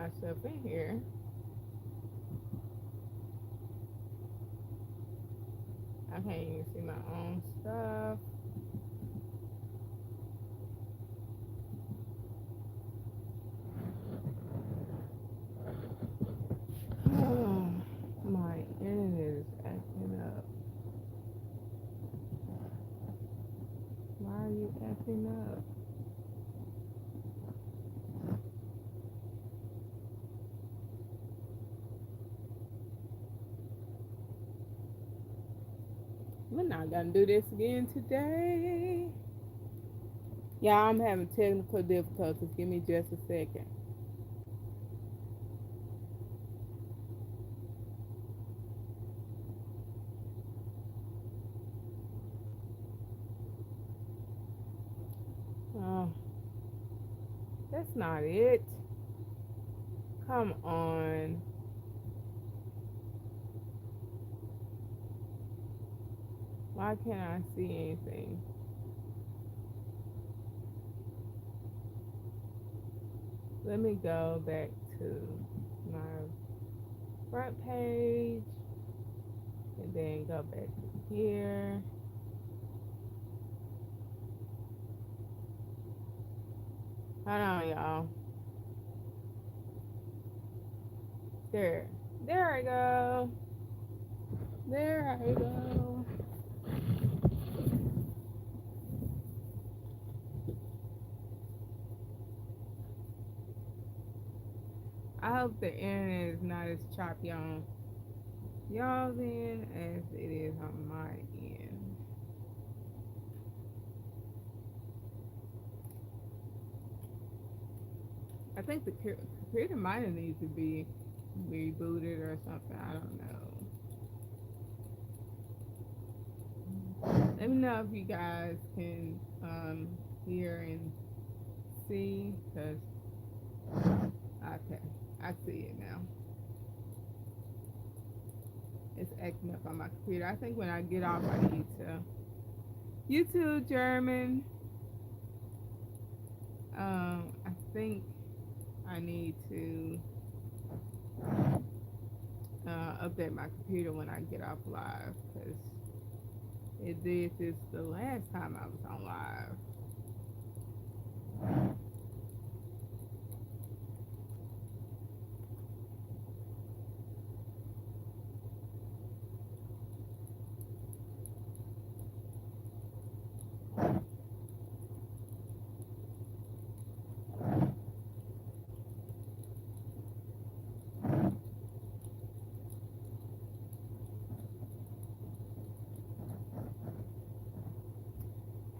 myself in here. I can't even see my own stuff. Oh, my internet is acting up. Why are you acting up? We're not gonna do this again today. Yeah, I'm having technical difficulties. Give me just a second. Oh, that's not it. Come on. Why can't I see anything? Let me go back to my front page and then go back to here. Hold on, y'all. There. There I go. There I go. I hope the internet is not as choppy on y'all's end as it is on my end. I think the computer might need to be rebooted or something. I don't know. Let me know if you guys can hear and see, because okay, I see it now. It's acting up on my computer. I think when I get off, I need to. You too, German. I think I need to update my computer when I get off live, because it did this the last time I was on live.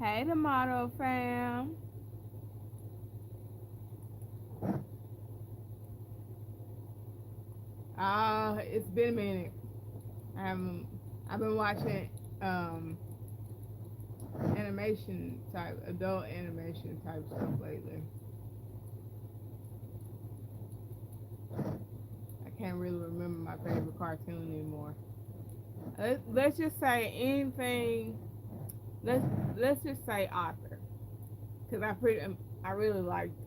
Hey, the model fam. It's been a minute. I've been watching animation type, adult animation type stuff lately. I can't really remember my favorite cartoon anymore. Let's just say anything. Let's just say author, because I really liked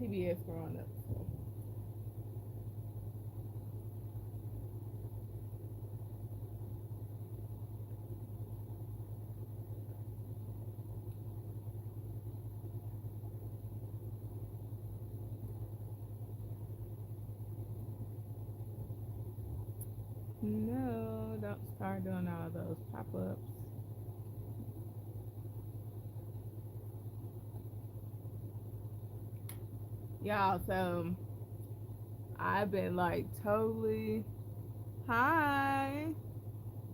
PBS growing up. So. No, don't start doing all those pop-ups. Y'all, so I've been like totally, hi,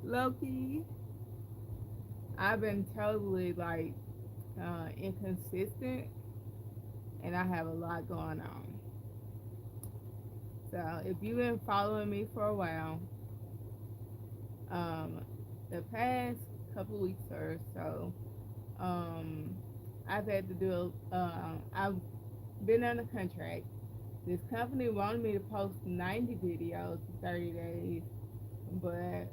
Loki. I've been totally like inconsistent, and I have a lot going on. So if you've been following me for a while, um, the past couple weeks or so, um, I've had to do. I've been on a contract. This company wanted me to post 90 videos in 30 days, but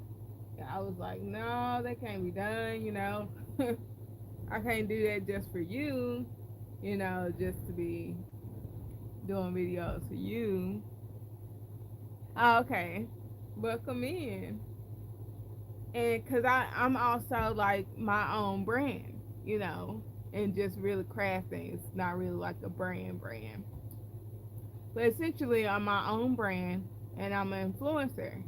I was like, no, that can't be done, you know. I can't do that just for you, you know, just to be doing videos for you. Okay, welcome in. And because I'm also like my own brand, you know, and just really crafting. It's not really like a brand. But essentially, I'm my own brand and I'm an influencer.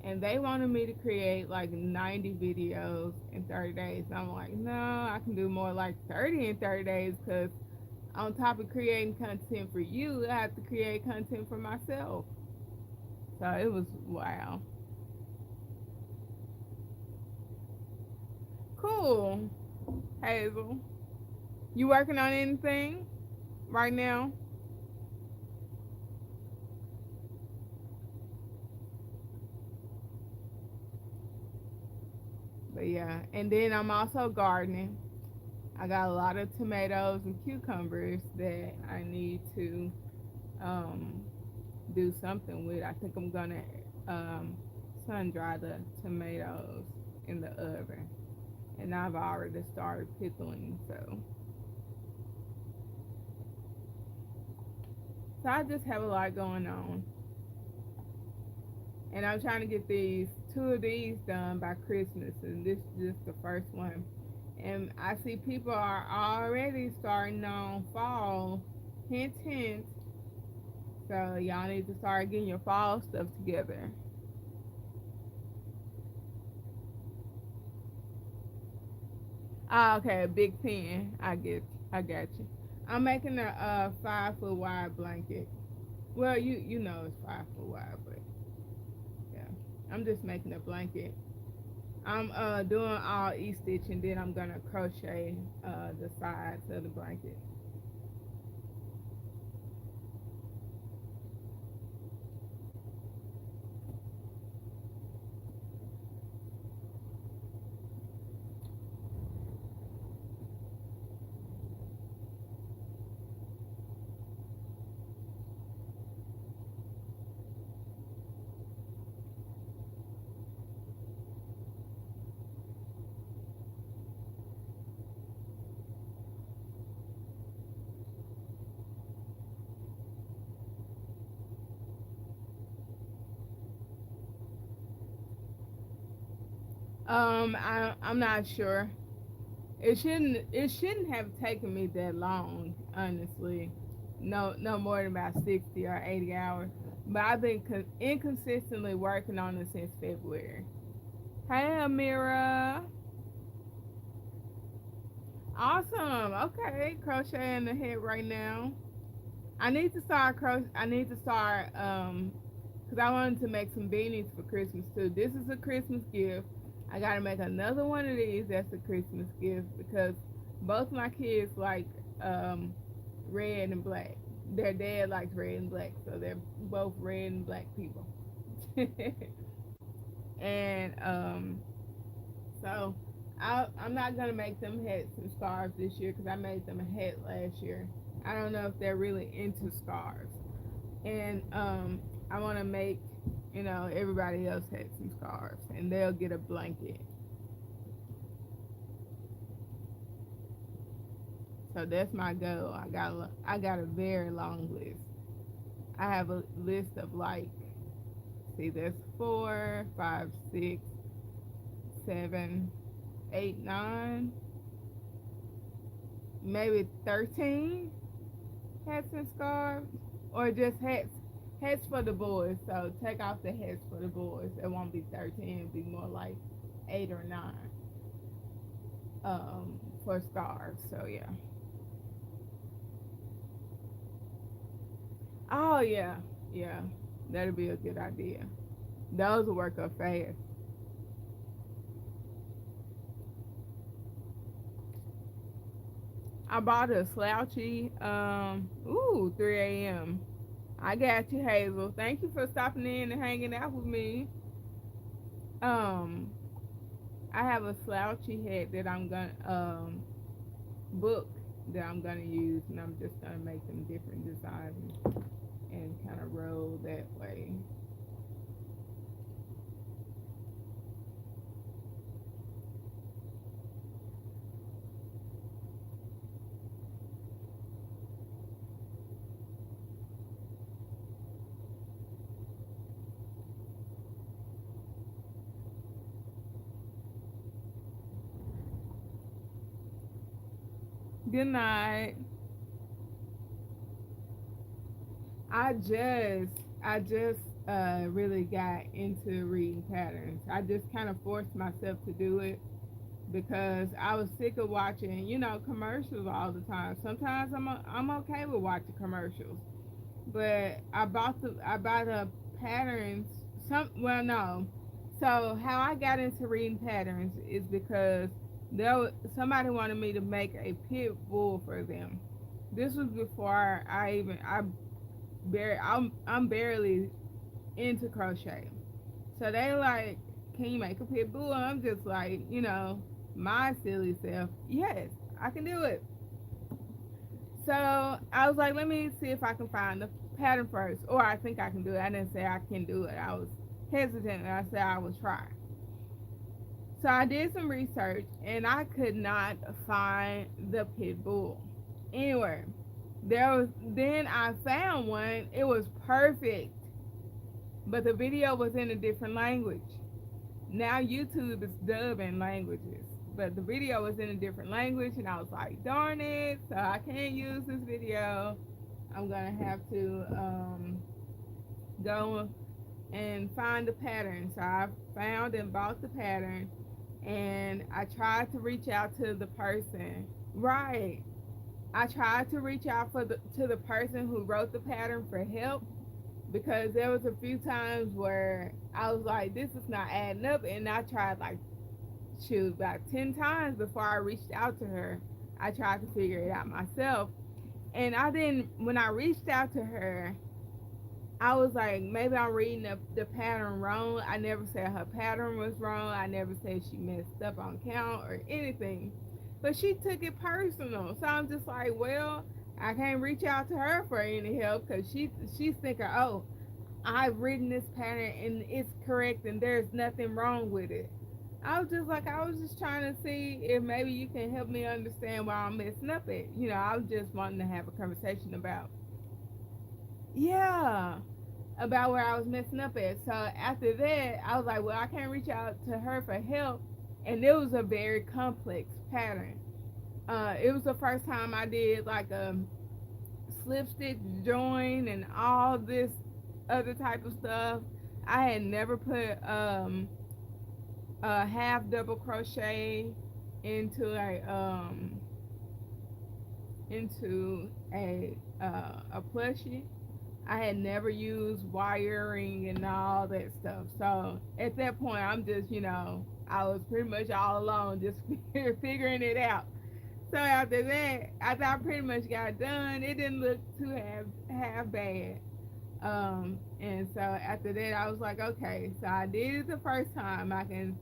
And they wanted me to create like 90 videos in 30 days. And I'm like, no, I can do more like 30 in 30 days because on top of creating content for you, I have to create content for myself. So it was wow. Cool, Hazel. You working on anything right now? But yeah, and then I'm also gardening. I got a lot of tomatoes and cucumbers that I need to um, do something with. I think I'm gonna um, sun dry the tomatoes in the oven, and I've already started pickling. So I just have a lot going on, and I'm trying to get these two of these done by Christmas, and this is just the first one. And I see people are already starting on fall. Hint, hint. So y'all need to start getting your fall stuff together. Ah, okay, a big pen. I got you. I'm making a 5 foot wide blanket. Well, you know it's 5 foot wide, but yeah, I'm just making a blanket. I'm doing all e-stitch and then I'm gonna crochet the sides of the blanket. I'm not sure. It shouldn't have taken me that long, honestly. No more than about 60 or 80 hours. But I've been inconsistently working on it since February. Hey, Amira. Awesome. Okay, crocheting the head right now. I need to start because I wanted to make some beanies for Christmas too. This is a Christmas gift. I gotta make another one of these that's a Christmas gift because both my kids like um red and black. Their dad likes red and black, so they're both red and black people. And so I'm not gonna make them hats and scarves this year because I made them a hat last year. I don't know if they're really into scarves, and I want to make everybody else hats and scarves, and they'll get a blanket. So that's my goal. I got a very long list. I have a list of like, see, there's 4, 5, 6, 7, 8, 9, maybe 13 hats and scarves, or just hats for the boys. So take off the hats for the boys. It won't be 13. It'll be more like 8 or 9 for scarves. So yeah. Oh yeah, yeah. That'll be a good idea. Those will work up fast. I bought a slouchy 3 a.m. I got you, Hazel. Thank you for stopping in and hanging out with me. Um, I have a slouchy hat that I'm gonna book that I'm gonna use, and I'm just gonna make them different designs and kind of roll that way. Good night. I just really got into reading patterns. I just kind of forced myself to do it because I was sick of watching, commercials all the time. Sometimes I'm okay with watching commercials, but I bought a patterns. No. So how I got into reading patterns is because somebody wanted me to make a pit bull for them. This was before I'm barely into crochet. So they like, can you make a pit bull? I'm just like, my silly self, yes, I can do it. So I was like, let me see if I can find the pattern first, or I think I can do it. I didn't say I can do it. I was hesitant, and I said I would try. So I did some research, and I could not find the pit bull anywhere. Then I found one. It was perfect, but the video was in a different language. Now YouTube is dubbing languages, but the video was in a different language, and I was like, darn it, so I can't use this video. I'm gonna have to go and find the pattern. So I found and bought the pattern, and I tried to reach out to the person. Right. I tried to reach out to the person who wrote the pattern for help, because there was a few times where I was like, this is not adding up, and I tried like, shoot, about 10 times before I reached out to her. I tried to figure it out myself, and I didn't. When I reached out to her, I was like, maybe I'm reading the pattern wrong. I never said her pattern was wrong. I never said she messed up on count or anything. But she took it personal. So I'm just like, well, I can't reach out to her for any help, because she's thinking, oh, I've written this pattern and it's correct and there's nothing wrong with it. I was just trying to see if maybe you can help me understand why I'm messing up at. I was just wanting to have a conversation about, yeah, about where I was messing up at. So after that, I was like, well, I can't reach out to her for help. And it was a very complex pattern. It was the first time I did like a slip stitch join and all this other type of stuff. I had never put a half double crochet into a plushie. I had never used wiring and all that stuff. So at that point, I'm just, I was pretty much all alone, just figuring it out. So after that, after I pretty much got done, it didn't look too half bad. And so after that, I was like, okay, so I did it the first time. I can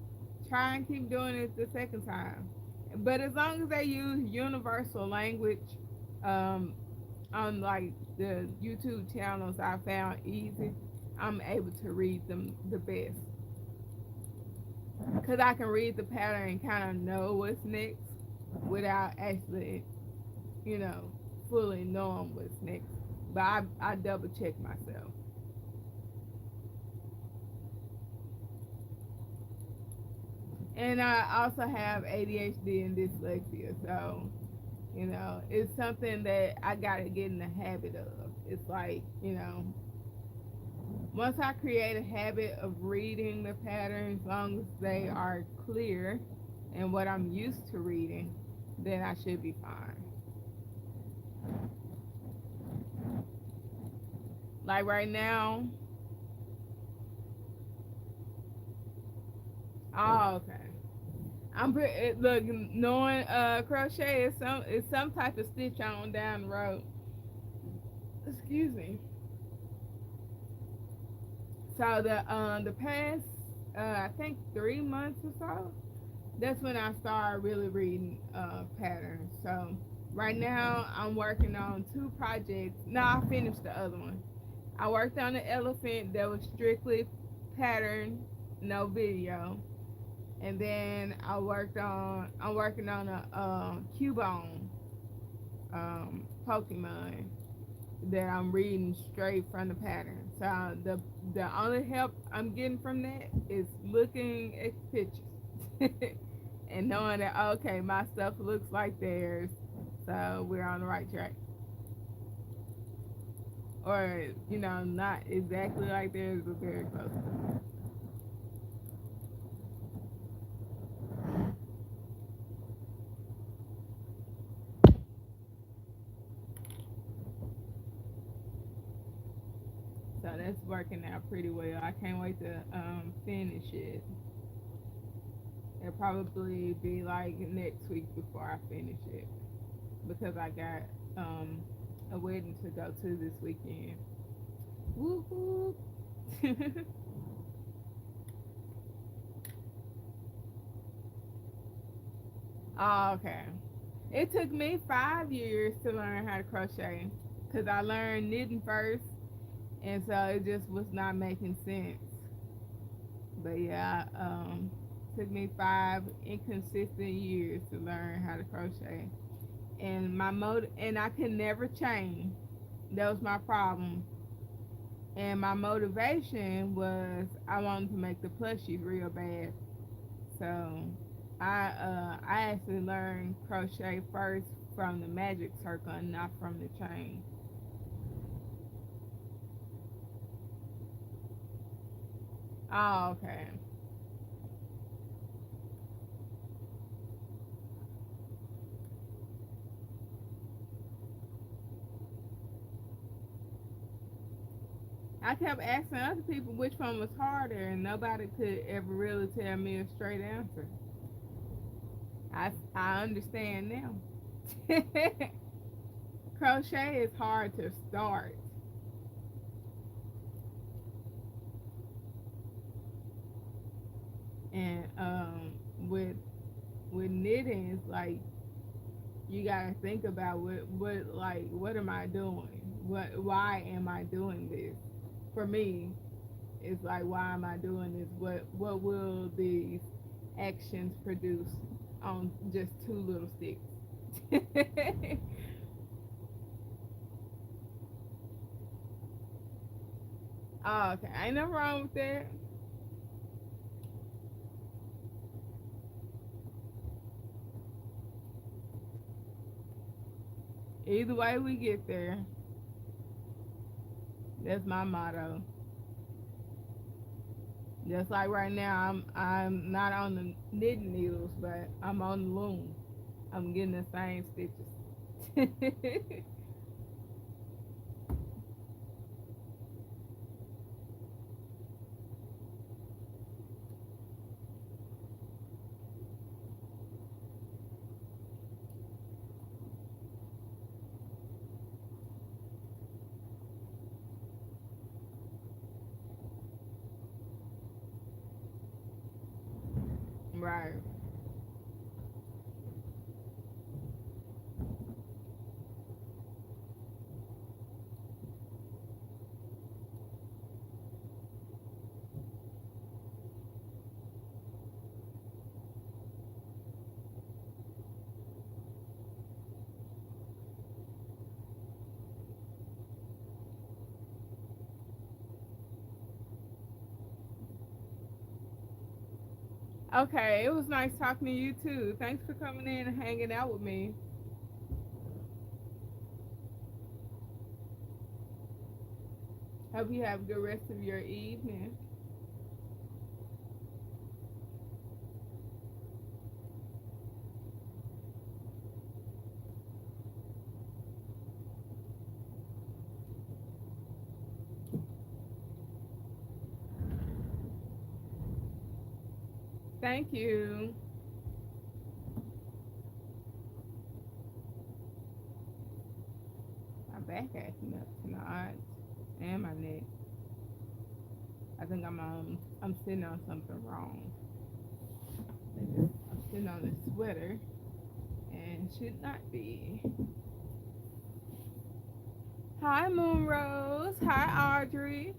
try and keep doing it the second time. But as long as they use universal language, um, on like the YouTube channels I found easy, I'm able to read them the best. Because I can read the pattern and kind of know what's next without actually, you know, fully knowing what's next. But I double check myself. And I also have ADHD and dyslexia, so it's something that I gotta get in the habit of. It's like, once I create a habit of reading the patterns, as long as they are clear and what I'm used to reading, then I should be fine. Like right now, oh, okay. Look, knowing crochet is some type of stitch on down the road. Excuse me. So the past I think 3 months or so, that's when I started really reading patterns. So right now I'm working on two projects. No, I finished the other one. I worked on the elephant that was strictly pattern, no video. And then I'm working on a Cubone Pokemon that I'm reading straight from the pattern. So the only help I'm getting from that is looking at pictures and knowing that, okay, my stuff looks like theirs, so So we're on the right track. Or, not exactly like theirs, but very close. So that's working out pretty well. I can't wait to finish it. It'll probably be like next week before I finish it because I got a wedding to go to this weekend. Woo hoo! Oh, okay. It took me 5 years to learn how to crochet because I learned knitting first, and so it just was not making sense. But yeah, took me 5 inconsistent years to learn how to crochet, and and I could never chain. That was my problem. And my motivation was I wanted to make the plushies real bad. So I actually learned crochet first from the magic circle and not from the chain. Oh, okay. I kept asking other people which one was harder, and nobody could ever really tell me a straight answer. I understand now. Crochet is hard to start, and with knitting, it's like you gotta think about what am I doing? Why am I doing this? For me, it's like why am I doing this? What will these actions produce on just two little sticks? Oh, okay, ain't nothing wrong with that. Either way we get there. That's my motto. Just like right now, I'm not on the knitting needles, but I'm on the loom. I'm getting the same stitches. Right. Okay, it was nice talking to you too. Thanks for coming in and hanging out with me. Hope you have a good rest of your evening. Thank you. My back acting up tonight and my neck. I think I'm sitting on something wrong. I'm sitting on a sweater and should not be. Hi Moon Rose. Hi Audrey.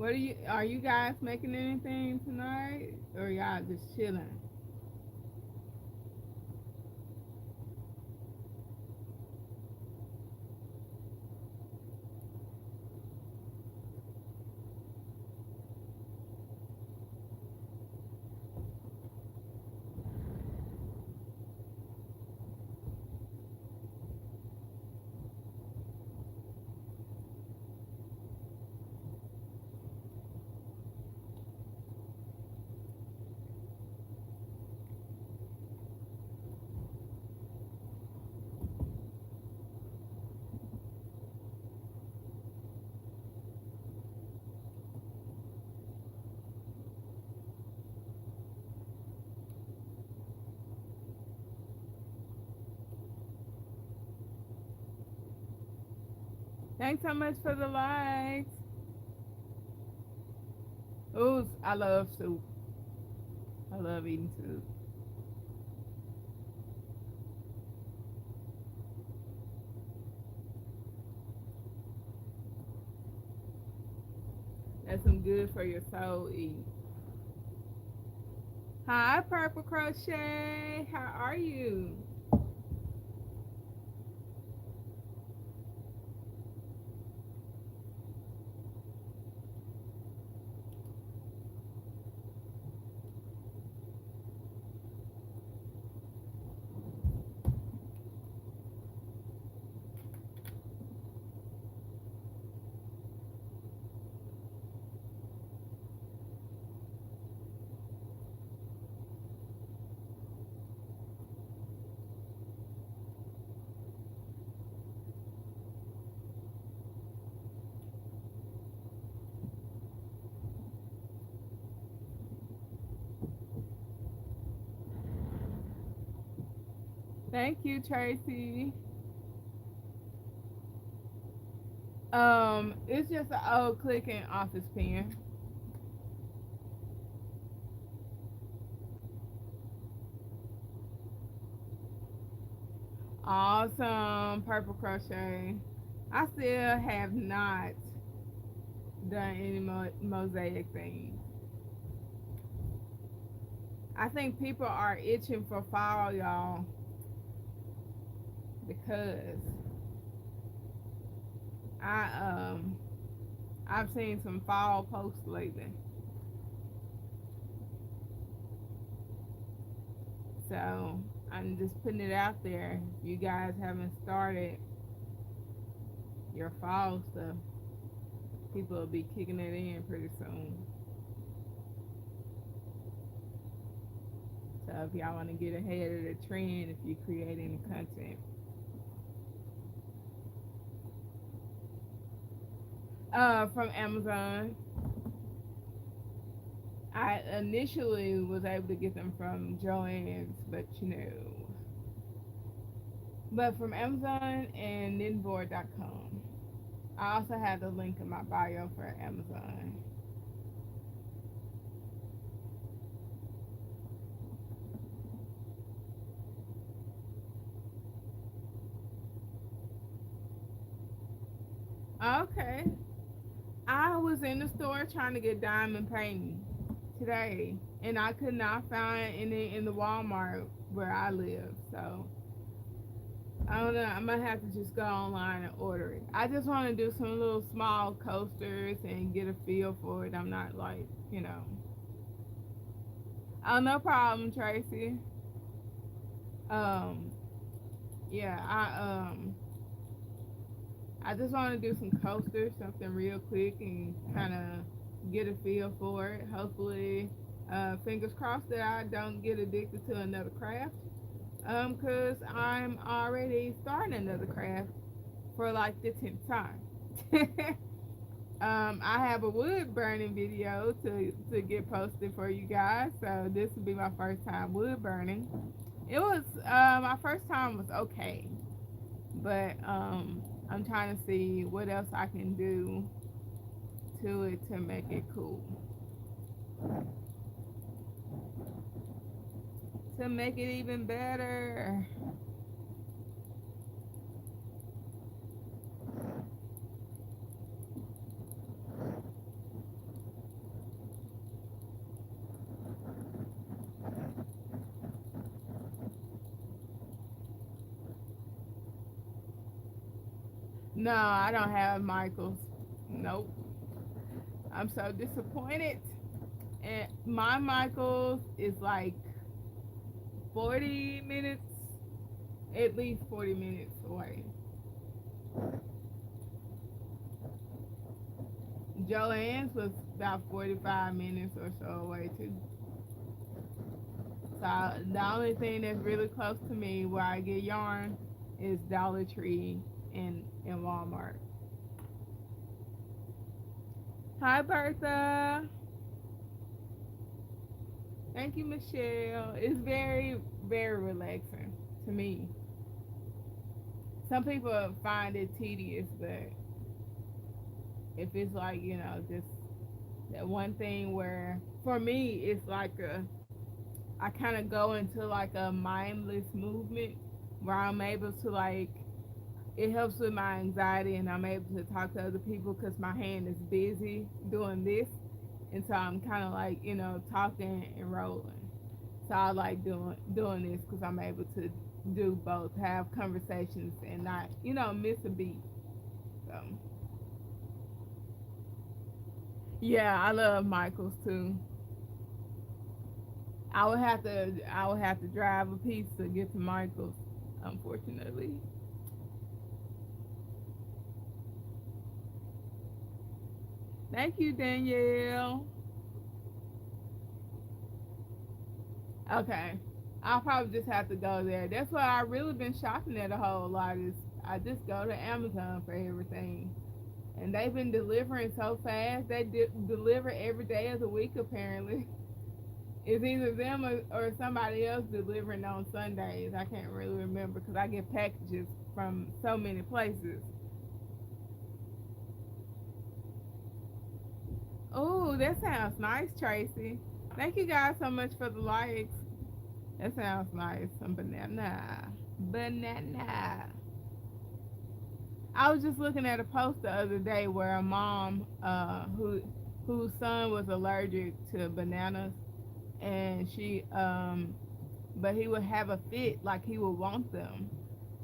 What are you guys making anything tonight? Or y'all just chilling? Thanks so much for the likes. Ooh, I love soup. I love eating soup. That's some good for your soul eating. Hi, Purple Crochet. How are you? Thank you, Tracy. It's just an old clicking office pen. Awesome, Purple Crochet. I still have not done any mosaic things. I think people are itching for fall, y'all, because I I've seen some fall posts lately. So I'm just putting it out there. If you guys haven't started your fall stuff, people will be kicking it in pretty soon. So if y'all want to get ahead of the trend, if you create any content, from Amazon. I initially was able to get them from Joann's, but but from Amazon and knittingboard.com. I also have the link in my bio for Amazon. Okay. I was in the store trying to get diamond painting today, and I could not find any in the Walmart where I live. So I don't know. I might have to just go online and order it. I just want to do some little small coasters and get a feel for it. I'm not like. Oh, no problem, Tracy. Um, yeah, I just want to do some coasters, something real quick, and kind of get a feel for it. Hopefully, fingers crossed that I don't get addicted to another craft. Cause I'm already starting another craft for like the 10th time. I have a wood burning video to get posted for you guys, so this will be my first time wood burning. It was my first time was okay, but I'm trying to see what else I can do to it to make it cool, to make it even better. No, I don't have Michaels. Nope. I'm so disappointed. And my Michaels is like 40 minutes, at least 40 minutes away. Joanne's was about 45 minutes or so away too. So the only thing that's really close to me where I get yarn is Dollar Tree and Walmart. Hi Bertha. Thank you, Michelle. It's very, very relaxing to me. Some people find it tedious, but if it's like, just that one thing where for me it's like I kind of go into like a mindless movement where I'm able to like it helps with my anxiety and I'm able to talk to other people because my hand is busy doing this, and so I'm kind of like talking and rolling. So I like doing this because I'm able to do both, have conversations and not miss a beat. So yeah, I love Michaels too. I would have to drive a piece to get to Michaels, unfortunately. Thank you, Danielle. Okay. I'll probably just have to go there. That's why I really been shopping at a whole lot is I just go to Amazon for everything. And they've been delivering so fast. They deliver every day of the week apparently. It's either them or somebody else delivering on Sundays. I can't really remember because I get packages from so many places. Oh, that sounds nice, Tracy. Thank you guys so much for the likes. That sounds nice. Some banana. Banana. I was just looking at a post the other day where a mom whose son was allergic to bananas, and she but he would have a fit like he would want them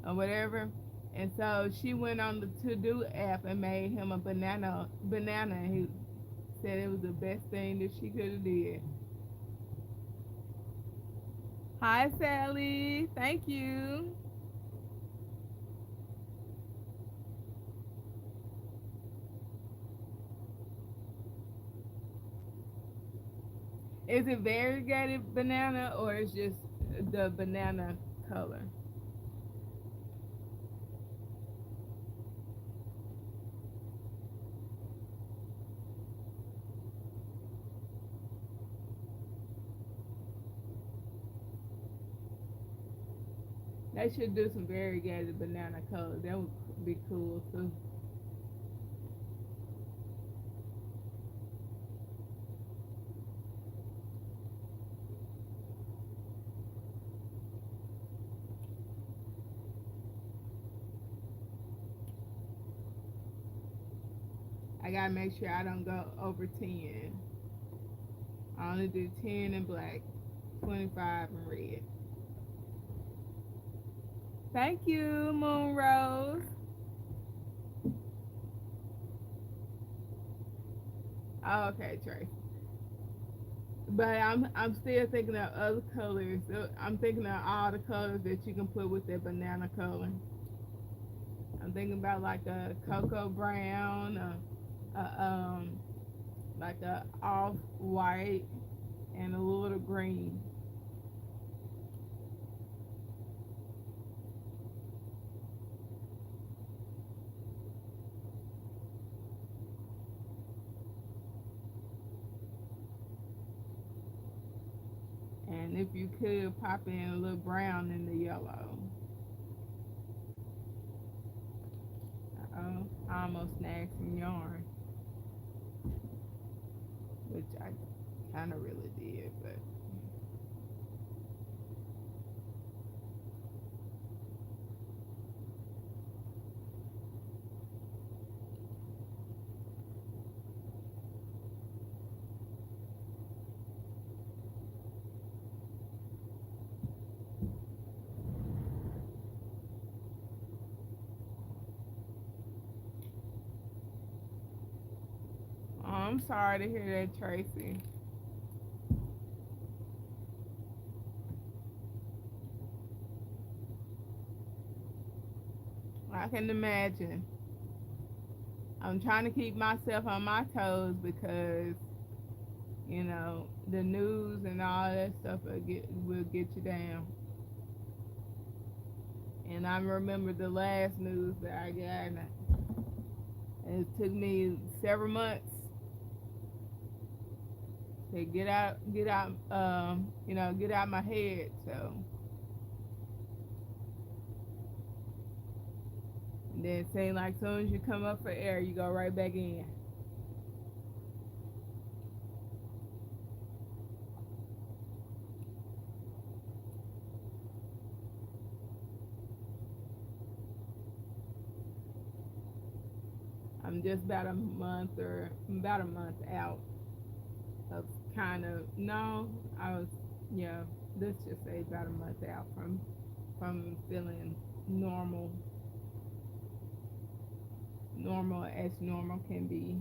or whatever, and so she went on the to do app and made him a banana, and he said it was the best thing that she could have did. Hi Sally, thank you. Is it variegated banana or is just the banana color? They should do some variegated banana color. That would be cool too. I gotta make sure I don't go over 10. I only do 10 in black, 25 in red. Thank you, Moon Rose. Oh, okay, Trace. But I'm still thinking of other colors. I'm thinking of all the colors that you can put with that banana color. I'm thinking about like a cocoa brown, a like a off white, and a little green. And if you could pop in a little brown in the yellow. Uh-oh, I almost snagged some yarn, which I kind of really did, but I'm sorry to hear that, Tracy. I can imagine. I'm trying to keep myself on my toes because, the news and all that stuff will get you down. And I remember the last news that I got, and it took me several months to get out my head. So, and then it seemed like as soon as you come up for air, you go right back in. I'm just about a month out of kind of no, I was yeah, let's just say about a month out from feeling normal, normal as normal can be.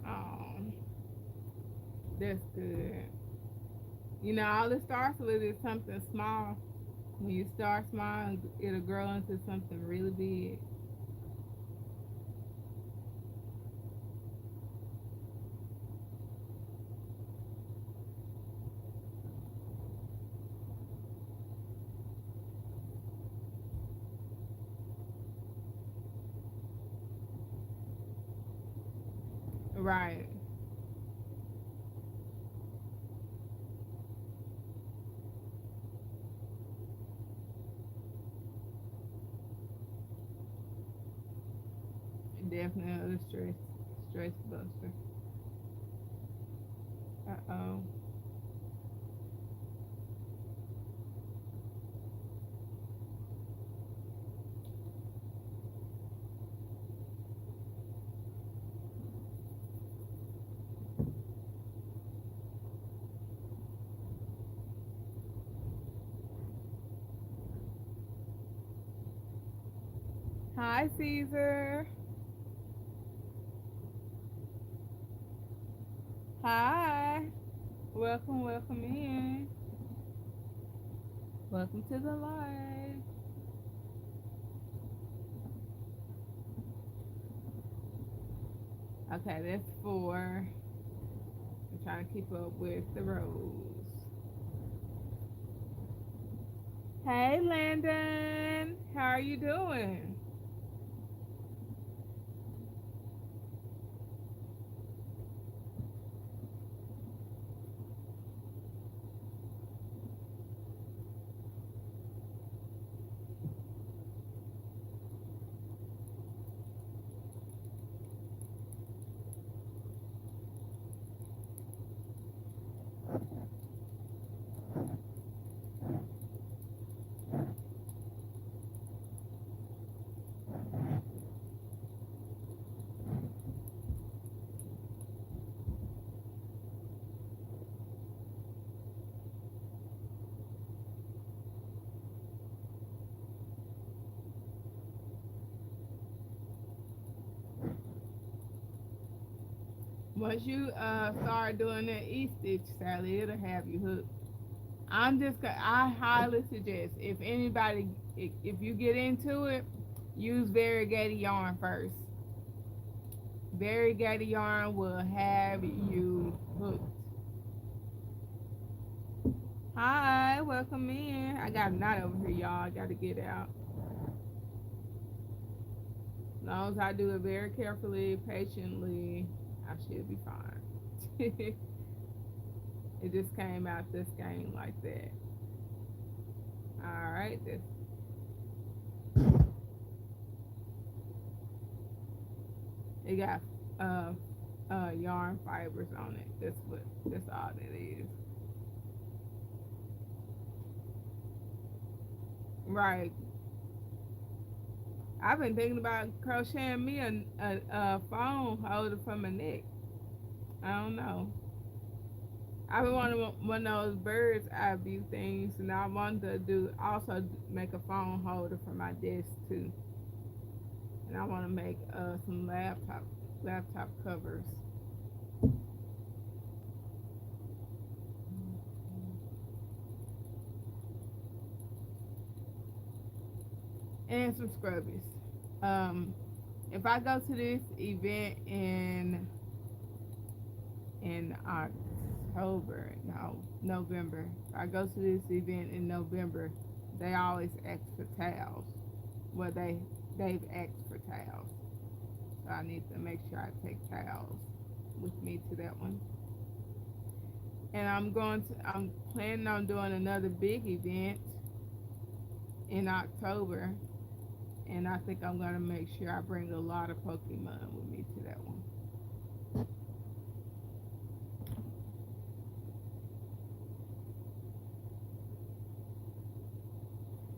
Oh, that's good. All it starts with is something small. When you start small, it'll grow into something really big. Right. Definitely a stress buster. Uh-oh. Hi, Caesar. Hi. Welcome in. Welcome to the live. Okay, that's 4. I'm trying to keep up with the rows. Hey, Landon. How are you doing? Once you start doing that E-stitch, Sally, it'll have you hooked. I highly suggest if you get into it, use variegated yarn first. Variegated yarn will have you hooked. Hi, welcome in. I got a knot over here, y'all. I gotta get out. As long as I do it very carefully, patiently, I should be fine. It just came out this game like that. All right, this. It got uh, yarn fibers on it. That's all that is. Right. I've been thinking about crocheting me a phone holder for my neck. I don't know. I've been wanting one of those bird's eye view things, and I wanted to do also make a phone holder for my desk too. And I want to make some laptop covers and some scrubbies. Um, if I go to this event in October, no, November. If I go to this event in November, they always ask for towels. Well, they've asked for towels, so I need to make sure I take towels with me to that one. And I'm planning on doing another big event in October, and I think I'm gonna make sure I bring a lot of Pokemon with me to that one.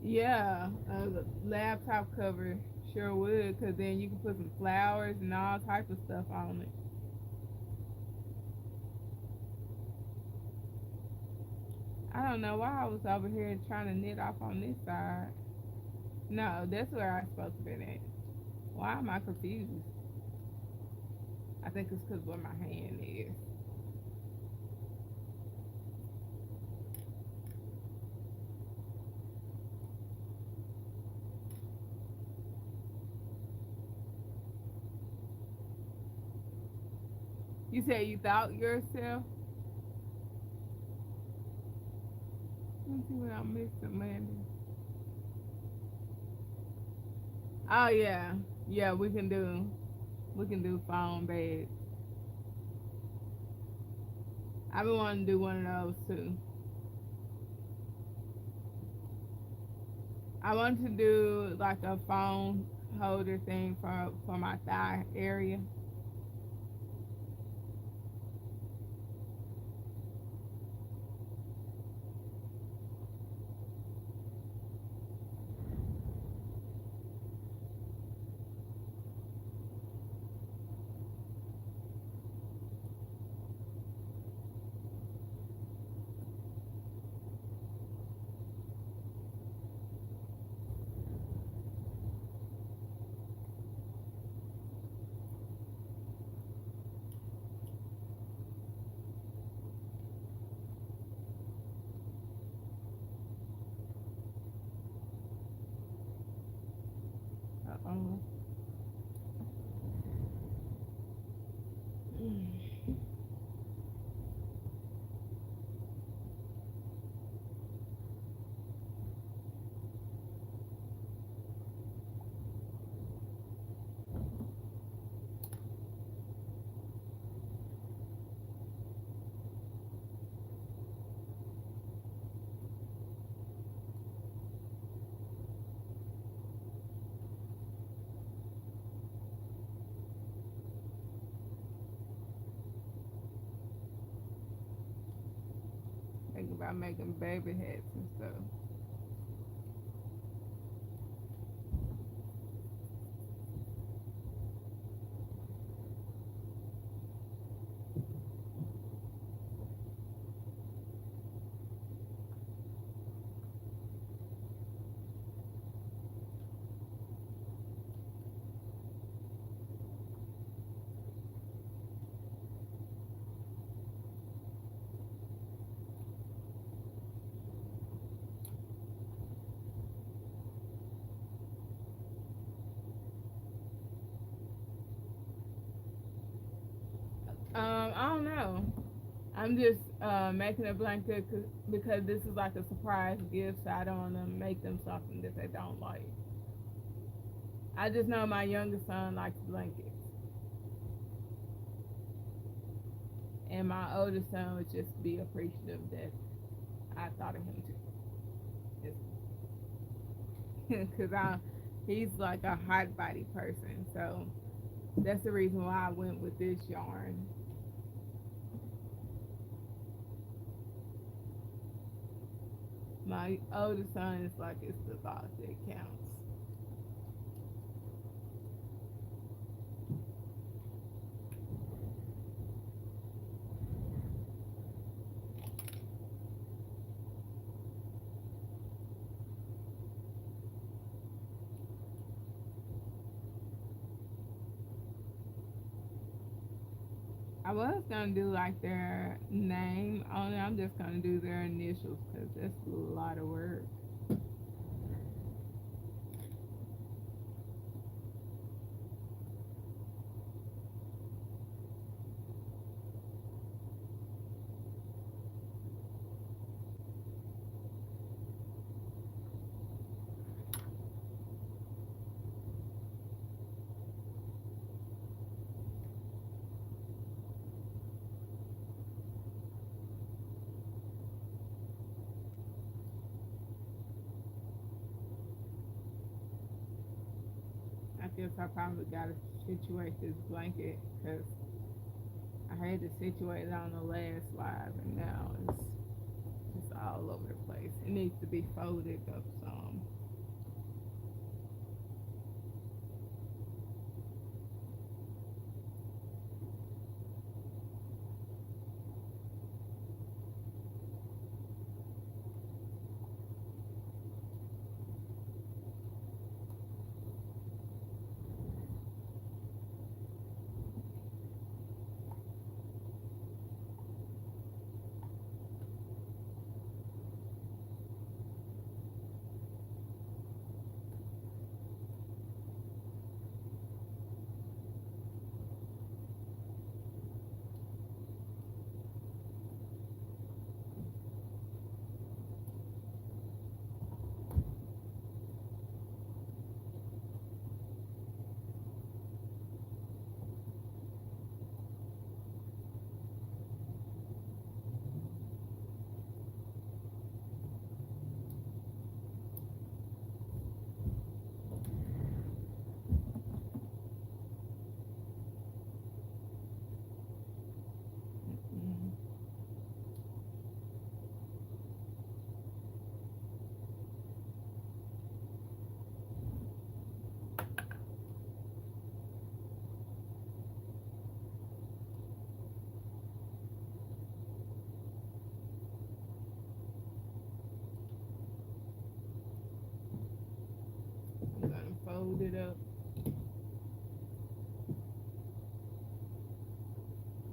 Yeah, the laptop cover sure would, cause then you can put some flowers and all type of stuff on it. I don't know why I was over here trying to knit off on this side. No, that's where I'm supposed to be at. Why am I confused? I think it's because where my hand is. You said you thought yourself. Let me see what I'm missing, Mandy. Oh yeah, yeah. We can do phone bags. I've been wanting to do one of those too. I want to do like a phone holder thing for my thigh area. Uh-oh. Thinking about making baby hats and stuff. I don't know. I'm just making a blanket because this is like a surprise gift, so I don't want to make them something that they don't like. I just know my youngest son likes blankets, and my oldest son would just be appreciative that I thought of him too. Because he's like a hot body person, so That's the reason why I went with this yarn. My oldest son is like, it's the thought that counts. I was gonna do like their name on it. I'm just gonna do their initials because that's a lot of work. I guess I probably gotta situate this blanket because I had to situate it on the last live and now it's just all over the place. It needs to be folded up some. Mm. I'm gonna fold it up.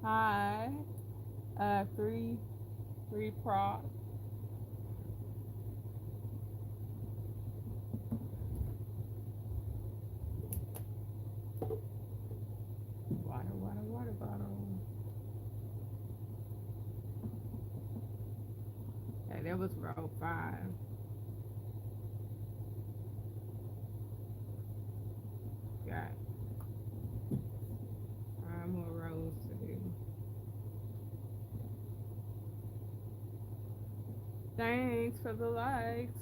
Hi, three props. Water bottle. Hey, that was row 5. Got 5 more rows to do. Thanks for the likes.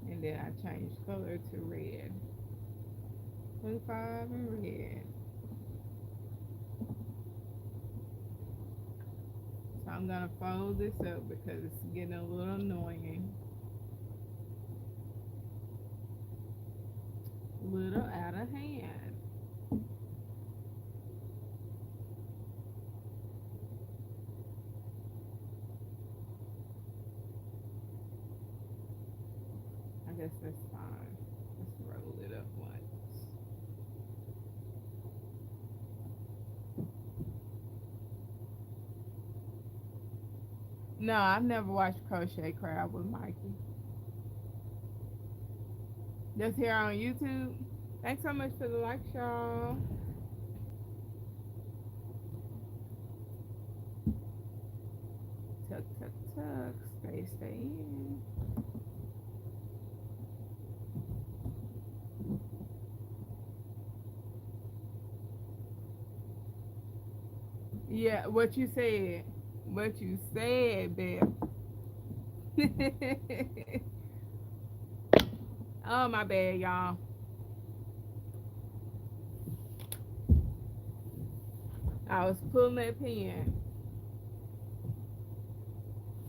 And then I changed color to red. 25 and red. So I'm gonna fold this up because it's getting a little annoying. A little out of hand. I guess that's fine. Let's roll it up once. No, I've never watched Crochet Crowd with Mikey. Just here on YouTube. Thanks so much for the likes, y'all. Tuck, tuck, tuck. Stay in. Yeah, what you said. What you said, Beth. Oh, my bad, y'all. I was pulling that pen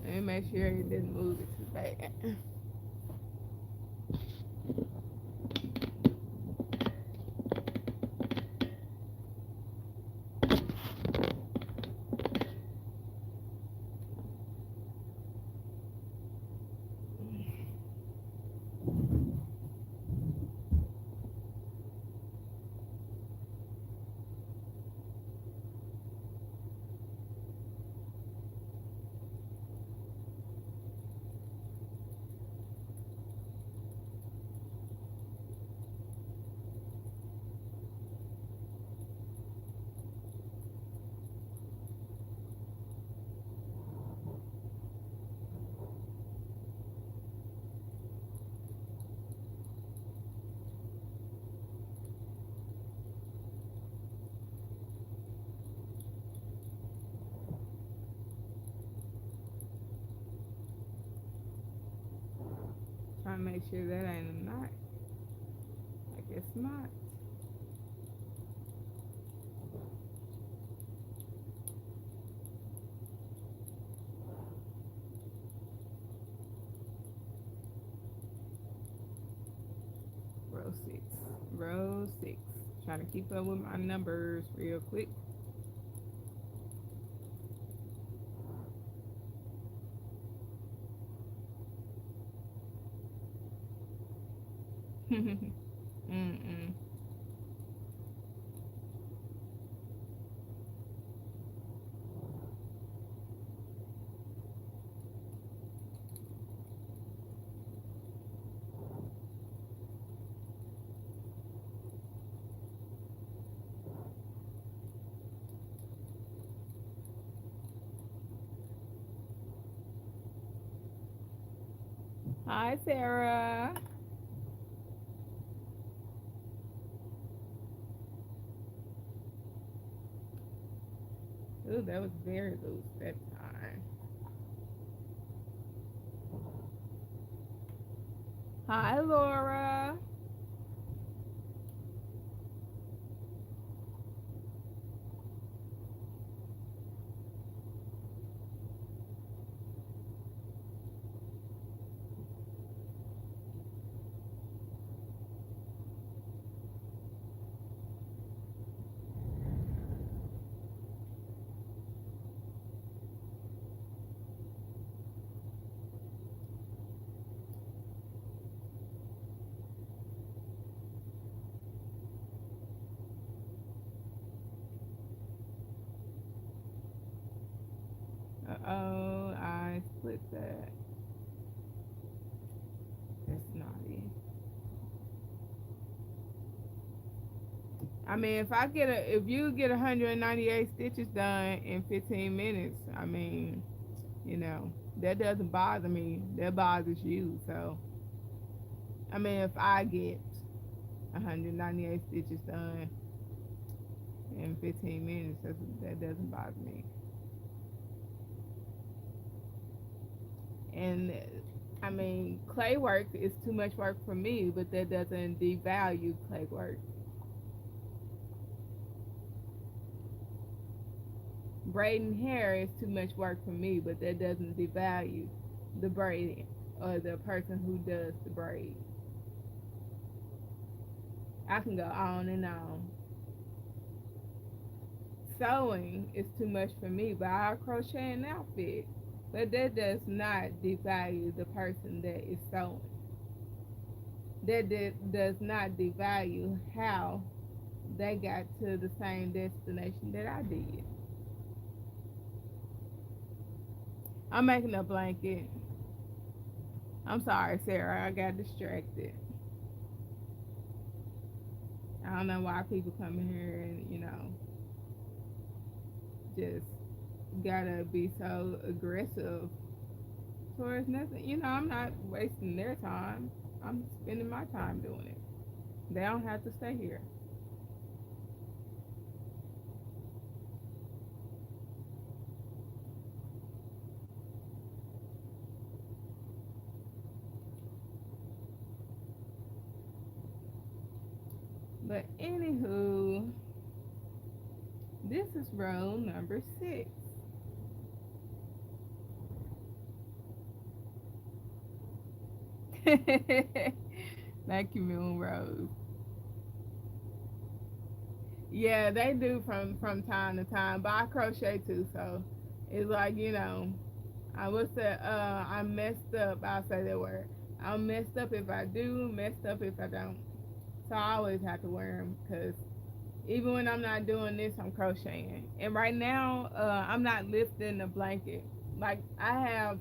and make sure it didn't move it too bad. Trying to make sure that ain't a knot. I guess not. Row 6. Row 6. Trying to keep up with my numbers real quick. Mm-mm. Hi, Sarah. Ooh, that was very loose that time. Hi, Laura. Uh-oh, I split that. That's naughty. I mean, if you get 198 stitches done in 15 minutes, I mean, you know, that doesn't bother me. That bothers you. So, I mean, if I get 198 stitches done in 15 minutes, that doesn't bother me. And I mean, clay work is too much work for me, but that doesn't devalue clay work. Braiding hair is too much work for me, but that doesn't devalue the braiding or the person who does the braid. I can go on and on. Sewing is too much for me, but I'll crochet an outfit. But that does not devalue the person that is sewing. Does not devalue how they got to the same destination that I did. I'm making a blanket. I'm sorry, Sarah. I got distracted. I don't know why people come in here and, just gotta be so aggressive towards nothing. I'm not wasting their time. I'm spending my time doing it. They don't have to stay here. But anywho, this is row number 6. Thank you, Moon Rose. Yeah, they do from time to time, but I crochet too, so it's like I was the I messed up. I'll say that word. I'm messed up if I do, messed up if I don't. So I always have to wear them because even when I'm not doing this, I'm crocheting. And right now, I'm not lifting the blanket. Like I have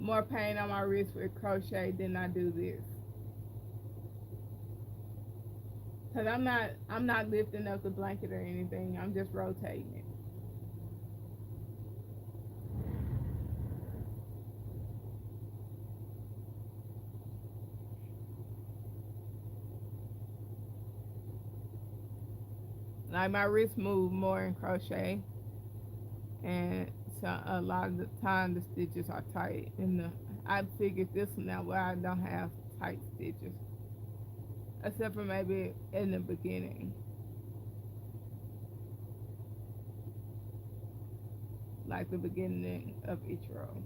more pain on my wrist with crochet than I do this. Cause I'm not lifting up the blanket or anything. I'm just rotating it. Like my wrist move more in crochet, and so a lot of the time the stitches are tight. And I figured this one out where I don't have tight stitches, except for maybe in the beginning, like the beginning of each row.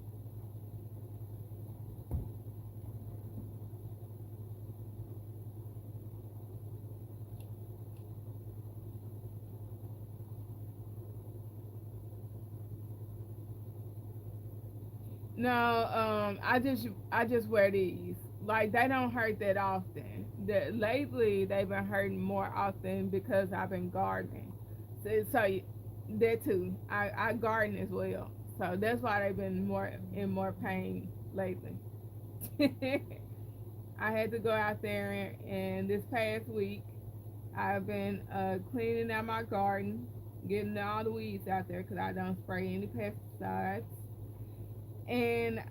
No, I just wear these. Like they don't hurt that often. Lately they've been hurting more often because I've been gardening. So that too. I garden as well. So that's why they've been more in more pain lately. I had to go out there and this past week I've been cleaning out my garden, getting all the weeds out there because I don't spray any pesticides. And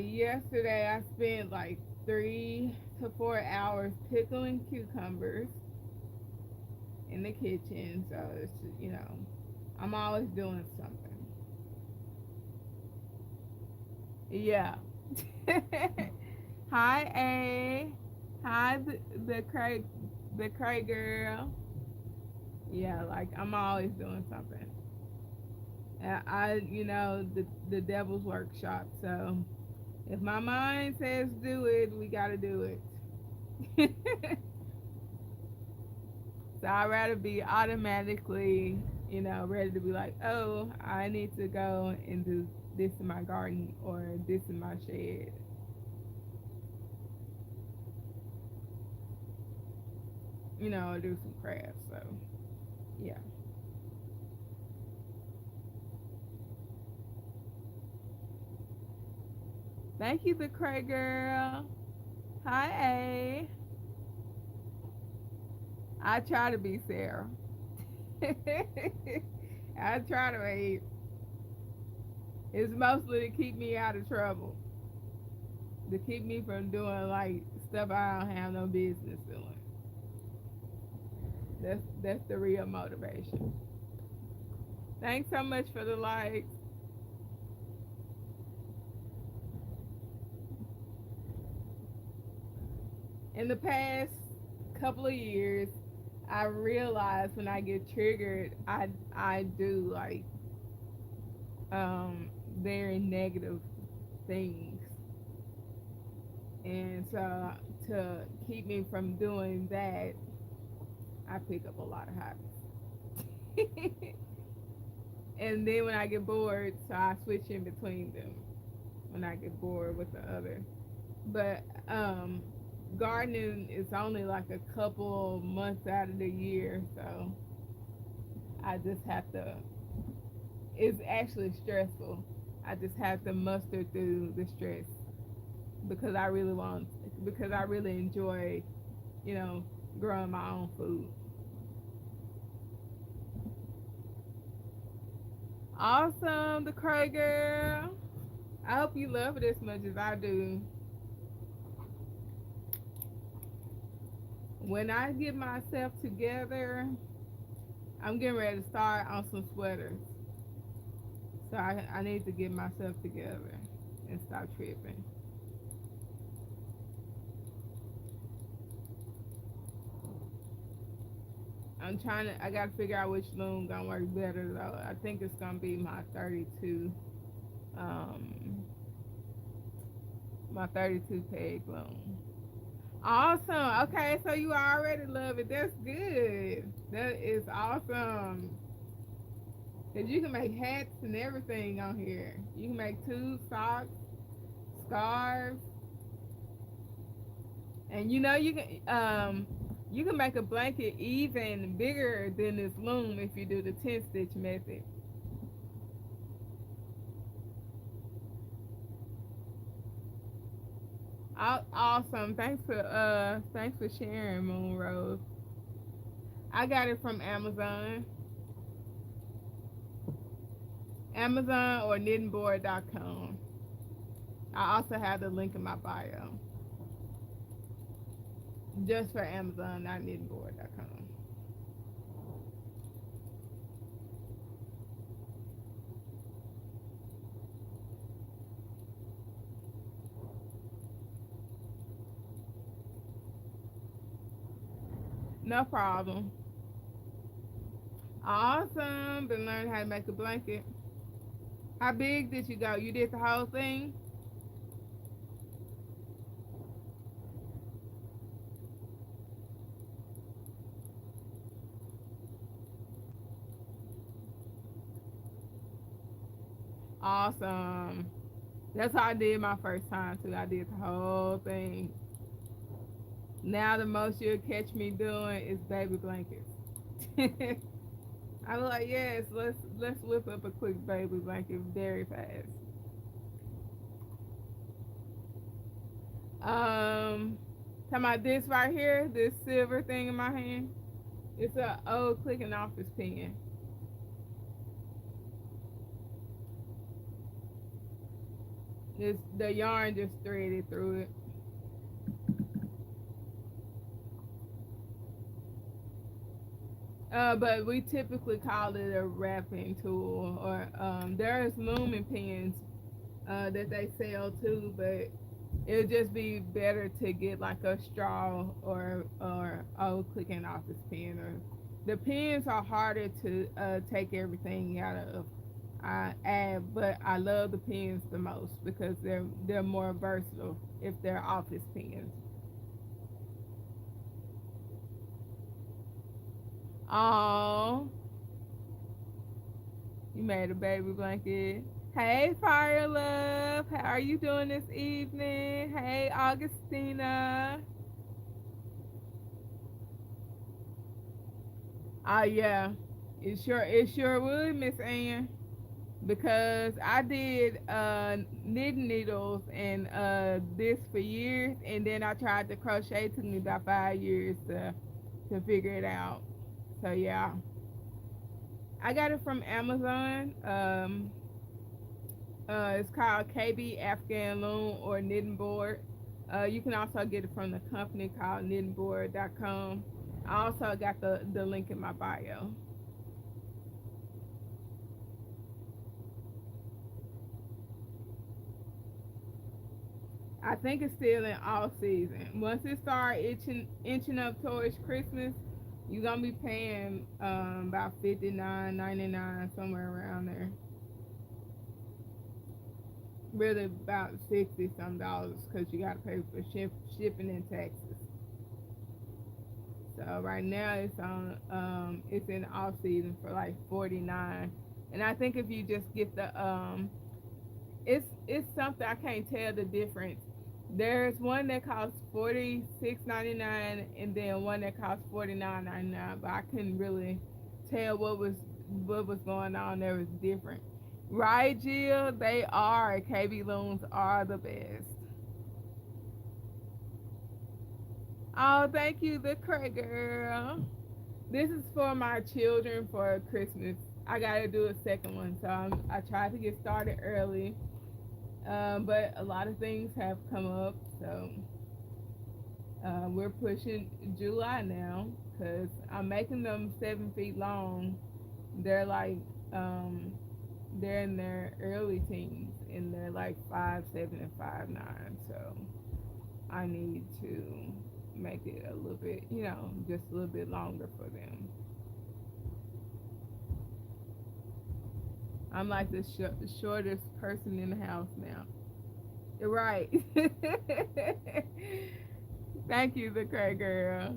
yesterday I spent like 3 to 4 hours pickling cucumbers in the kitchen. So it's I'm always doing something. Yeah. Hi A. Hi the Cray girl. Yeah, like I'm always doing something. The devil's workshop. So if my mind says do it, we gotta do it. So I'd rather be automatically, ready to be like, oh, I need to go and do this in my garden or this in my shed, or do some crafts. So yeah. Thank you, the Cray girl. Hi A. I try to be Sarah. I try to be. It's mostly to keep me out of trouble, to keep me from doing like stuff I don't have no business doing. That's the real motivation. Thanks so much for the likes. In the past couple of years, I realized when I get triggered, I do like um very negative things, and so to keep me from doing that, I pick up a lot of hobbies. And then when I get bored, so I switch in between them when I get bored with the other. But gardening is only like a couple months out of the year, so I just have to. It's actually stressful. I just have to muster through the stress because I really want, because I really enjoy, you know, growing my own food. Awesome, the Cray girl. I hope you love it as much as I do. When I get myself together, I'm getting ready to start on some sweaters. So I need to get myself together and stop tripping. I gotta figure out which loom gonna work better though. I think it's gonna be um, my 32 peg loom. Awesome. Okay, so you already love it. That's good. That is awesome. Cause you can make hats and everything on here. You can make tubes, socks, scarves, and you can make a blanket even bigger than this loom if you do the 10 stitch method. Awesome. Thanks for sharing, Moon Rose. I got it from Amazon. Amazon or knittingboard.com. I also have the link in my bio. Just for Amazon, not knittingboard.com. No problem. Awesome. Been learning how to make a blanket. How big did you go? You did the whole thing? Awesome. That's how I did my first time too. I did the whole thing. Now the most you'll catch me doing is baby blankets. I'm like, yes, let's whip up a quick baby blanket very fast. Talking about this right here, this silver thing in my hand. It's a old clicking office pen. The yarn just threaded through it. But we typically call it a wrapping tool, or there's looming pens that they sell too, but it'll just be better to get like a straw or old clicking office pen. Or the pens are harder to take everything out of. But I love the pens the most because they're more versatile if they're office pens. Oh, you made a baby blanket. Hey, Fire Love. How are you doing this evening? Hey, Augustina. Oh yeah, it sure would, Miss Ann. Because I did knitting needles and this for years, and then I tried to crochet. It took me about 5 years to figure it out. So yeah, I got it from Amazon. It's called KB Afghan Loom or Knitting Board. You can also get it from the company called knittingboard.com. I also got the link in my bio. I think it's still in all season. Once it start inching up towards Christmas, you're gonna be paying about 59.99 somewhere around there. Really about 60 some dollars because you gotta pay for shipping and taxes. So right now it's in off season for like 49, and I think if you just get the it's something I can't tell the difference. There's one that costs 46.99 and then one that costs 49.99, but I couldn't really tell what was going on. There was different. Right, Jill? They are. KB looms are the best. Oh, thank you, the Craig girl. This is for my children for Christmas. I gotta do a second one, so I tried to get started early, but a lot of things have come up, so we're pushing July now because I'm making them 7 feet long. They're like um, they're in their early teens, and they're like 5'7" and 5'9", so I need to make it a little bit, just a little bit longer for them. I'm like the shortest person in the house now. Right. Thank you, the cray girl.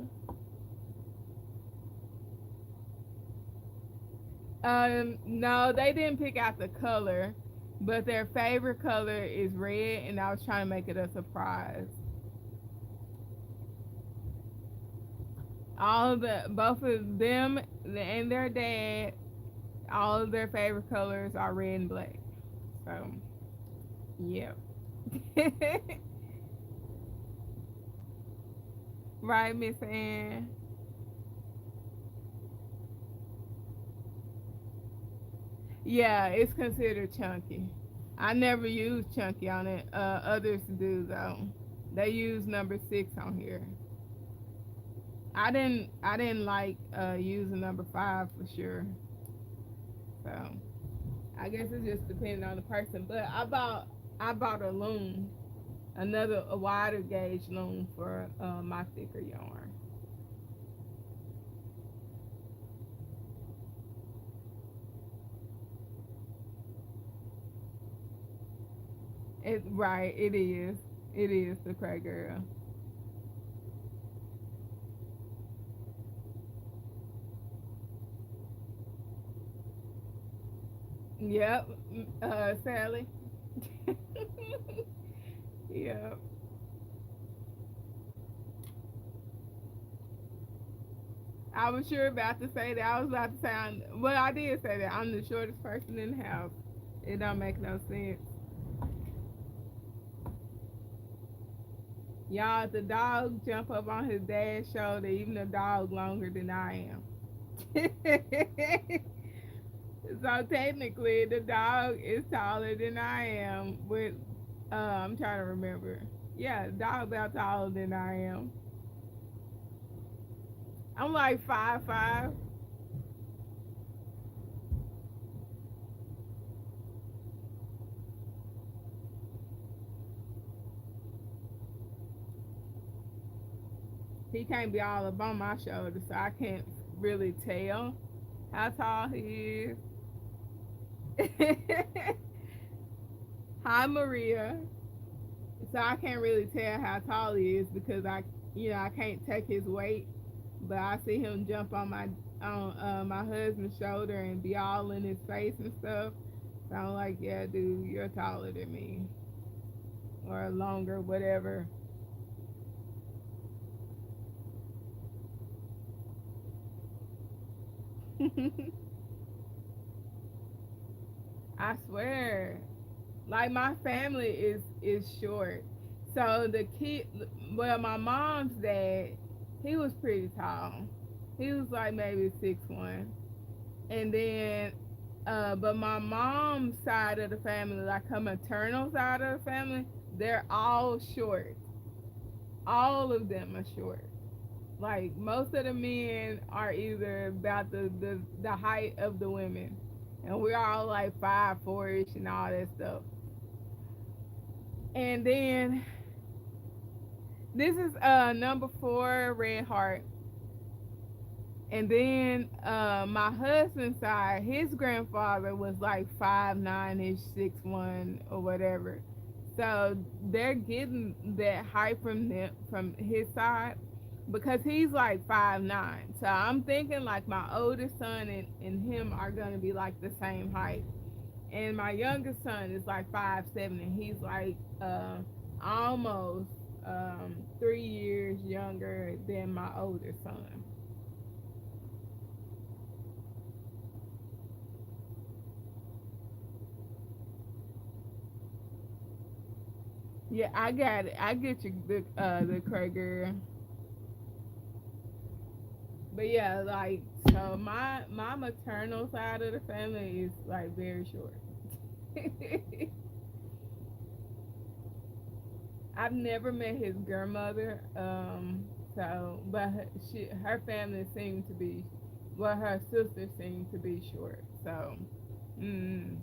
No, they didn't pick out the color, but their favorite color is red, and I was trying to make it a surprise. Both of them and their dad, all of their favorite colors are red and black. So, yeah. Right, Miss Ann? Yeah, it's considered chunky. I never use chunky on it. Others do though. They use number 6 on here. I didn't like using number 5 for sure. So I guess it just depending on the person. But I bought a loom, a wider gauge loom for my thicker yarn. Right, it is. It is the cray girl. Yep. Sally. Yep. I was sure about to say that. I was about to say, well, I did say that. I'm the shortest person in the house. It don't make no sense. Y'all, the dog jump up on his dad's shoulder, even the dog longer than I am. So technically, the dog is taller than I am. With I'm trying to remember. Yeah, the dog about taller than I am. I'm like 5'5". He can't be all up on my shoulder, so I can't really tell how tall he is. Hi, Maria. So I can't really tell how tall he is because I can't take his weight, but I see him jump on my husband's shoulder and be all in his face and stuff. So I'm like, yeah, dude, you're taller than me or longer, whatever. I swear, like my family is short. So the kid, well, my mom's dad, he was pretty tall. He was like maybe 6'1". And then, but my mom's side of the family, like her maternal side of the family, they're all short. All of them are short. Like most of the men are either about the height of the women, and we're all like 5'4" and all that stuff. And then this is number 4 red heart. And then my husband's side, his grandfather was like 5'9" ish, 6'1" or whatever. So they're getting that height from his side because he's like 5'9". So I'm thinking like my oldest son and him are gonna be like the same height. And my youngest son is like 5'7", and he's like almost 3 years younger than my older son. Yeah, I got it. I get you the Krager. But yeah, like so my maternal side of the family is like very short. I've never met his grandmother. But her family seemed to be, well, her sister seemed to be short. So, mm,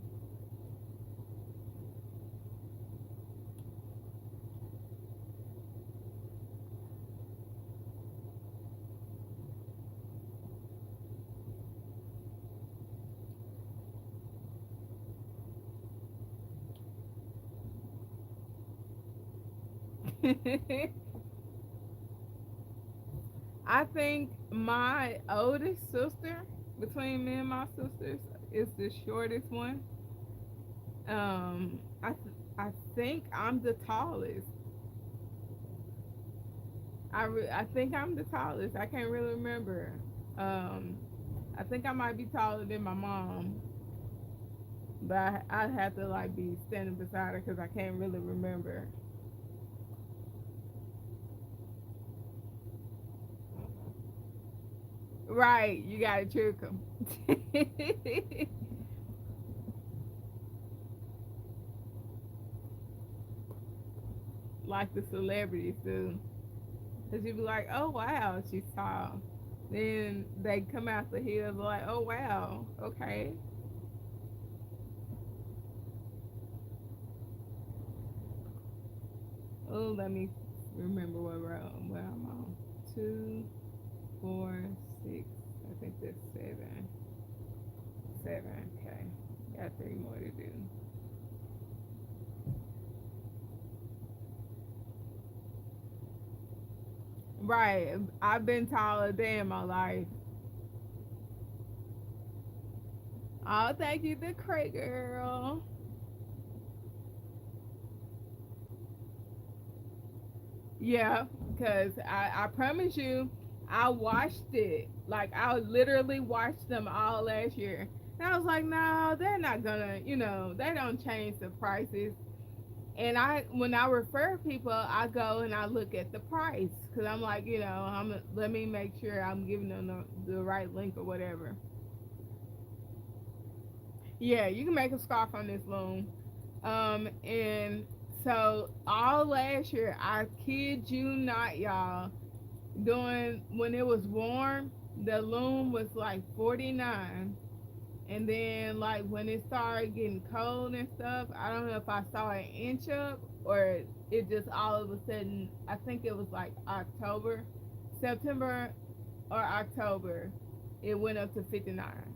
I think my oldest sister, between me and my sisters, is the shortest one. I think I'm the tallest. I think I'm the tallest. I can't really remember. Um, I think I might be taller than my mom, but I have to like be standing beside her because I can't really remember. Right, you gotta trick them. Like the celebrities do. Because you be like, oh wow, she's tall. Then they come out the hills like, oh wow, okay. Oh, let me remember what row where I'm on. 2, 4, 6. I think that's 7. 7. Okay, got 3 more to do. Right, I've been taller than my life. Oh, thank you, the crate girl. Yeah, because I promise you, I watched it. Like, I literally watched them all last year. And I was like, no, they're not gonna, they don't change the prices. And when I refer people, I go and I look at the price. Because I'm like, let me make sure I'm giving them the right link or whatever. Yeah, you can make a scarf on this loom. And so all last year, I kid you not, y'all, doing when it was warm, the loom was like 49. And then like when it started getting cold and stuff, I don't know if I saw an inch up or it just all of a sudden, I think it was like October, September or October, it went up to 59.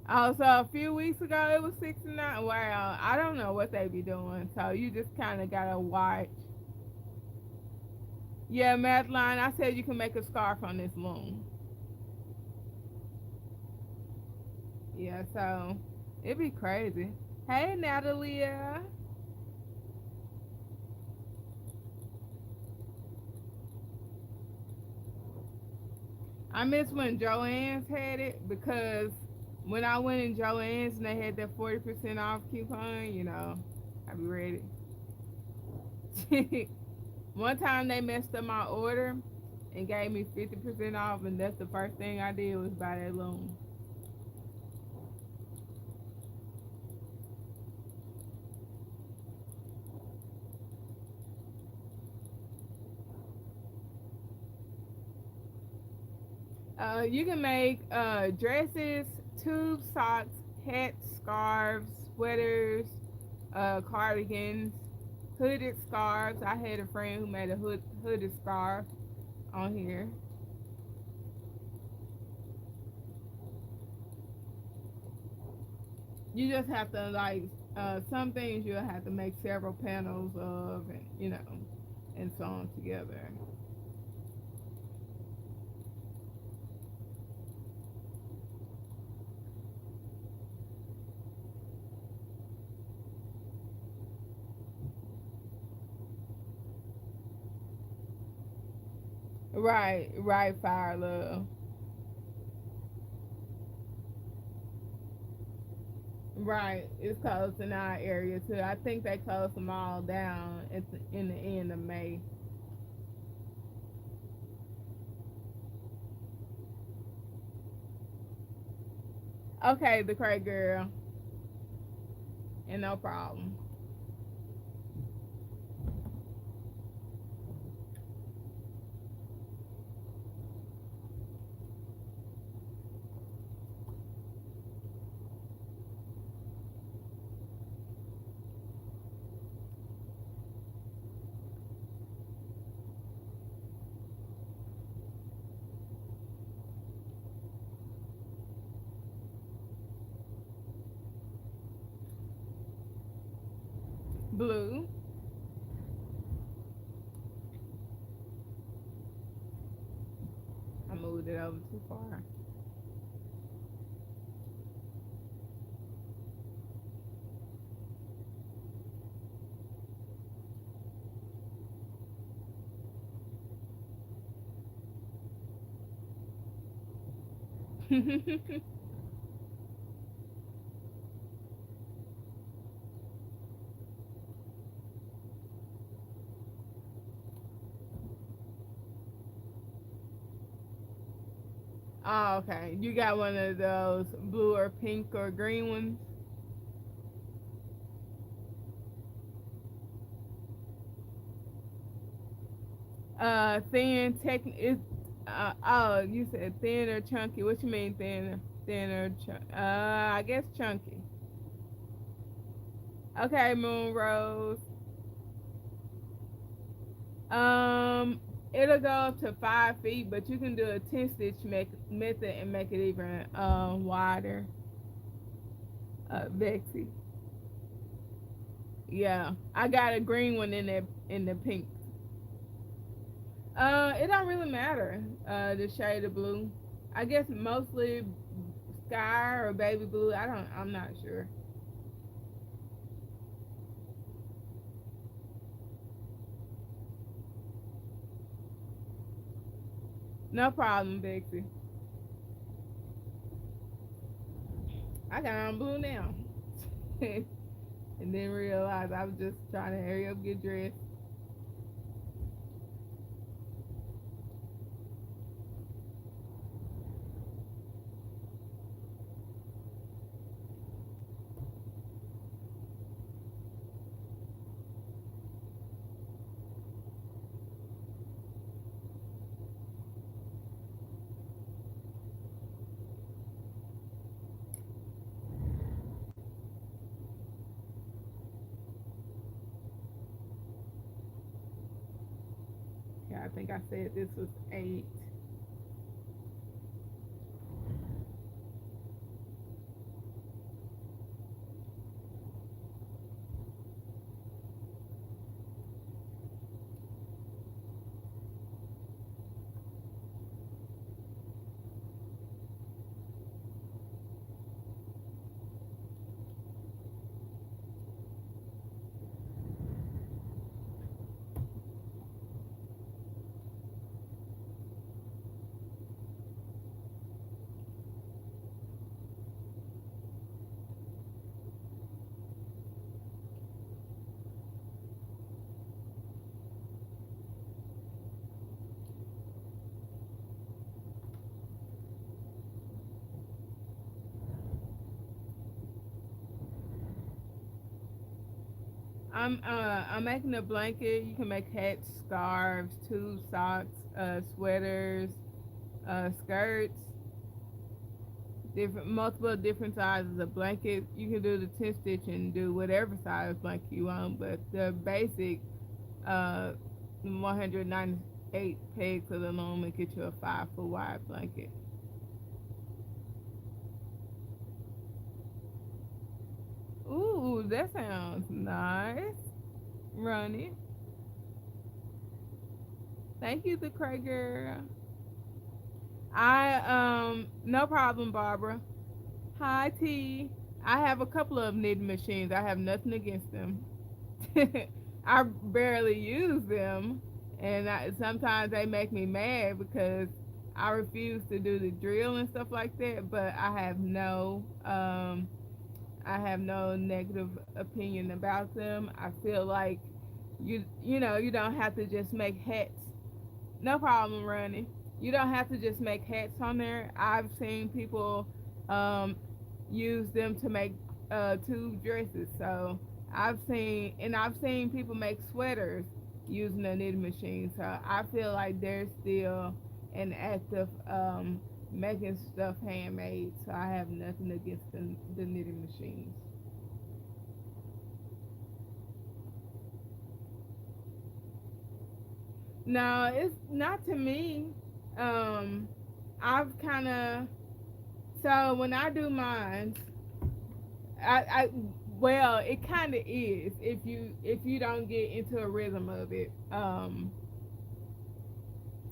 Oh, so a few weeks ago it was 69. Wow, I don't know what they be doing. So you just kind of gotta watch. Yeah, Madeline, I said you can make a scarf on this loom. Yeah, so it'd be crazy. Hey, Natalia. I miss when Joann's had it because when I went in Joann's and they had that 40% off coupon, I'd be ready. One time they messed up my order and gave me 50% off, and that's the first thing I did was buy that loom. You can make dresses, tube socks, hats, scarves, sweaters, cardigans, hooded scarves. I had a friend who made a hooded scarf on here. You just have to like some things you'll have to make several panels of, and and sew them together. Right, right, fire love. Right, it's closed in our area too. I think they closed them all down in the end of May. Okay, the cray girl, and no problem. Blue. I moved it over too far. Oh, okay. You got one of those blue or pink or green ones? Thin, is oh, you said thin or chunky. What you mean thin or chunky? I guess chunky. Okay, Moon Rose. Um, it'll go up to 5 feet, but you can do a 10 stitch method and make it even wider. Vexy. Yeah, I got a green one in the pink. It don't really matter. The shade of blue. I guess mostly sky or baby blue. I'm not sure. No problem, Bixie. I got on blue now. And then realized I was just trying to hurry up, get dressed. Yeah, I think I said this was 8. I'm making a blanket. You can make hats, scarves, tube socks, sweaters, skirts, different multiple different sizes of blanket. You can do the 10 stitch and do whatever size blanket you want, but the basic uh 198 pegs of the loom will get you a 5 foot wide blanket. Ooh, that sounds nice. Running. Thank you, the Cray girl. No problem, Barbara. Hi, T. I have a couple of knitting machines. I have nothing against them. I barely use them, and sometimes they make me mad because I refuse to do the drill and stuff like that. But I have no negative opinion about them. I feel like you don't have to just make hats. No problem, Ronnie. You don't have to just make hats on there. I've seen people um, use them to make tube dresses. So I've seen people make sweaters using a knitting machine. So I feel like there's still an act of making stuff handmade. So I have nothing against the knitting machines. No, it's not to me. Um, I've kind of so when I do mine, I Well, it kind of is if you don't get into a rhythm of it.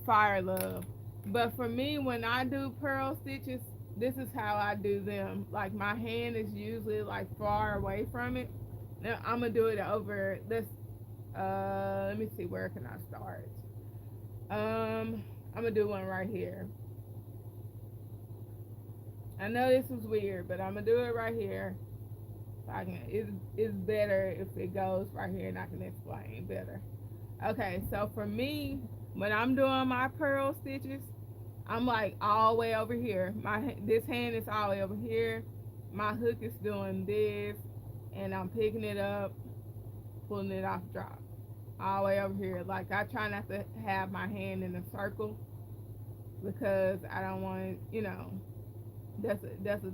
Fire love. But for me, when I do pearl stitches, this is how I do them. Like my hand is usually like far away from it. Now I'm gonna do it over. Let me see, where can I start? I'm gonna do one right here. I know this was weird, but I'm gonna do it right here. So I can. It's better if it goes right here, and I can explain better. Okay, so for me, when I'm doing my pearl stitches, I'm like all the way over here. This hand is all the way over here. My hook is doing this, and I'm picking it up, pulling it off drop, all the way over here. Like I try not to have my hand in a circle because I don't want, that's a.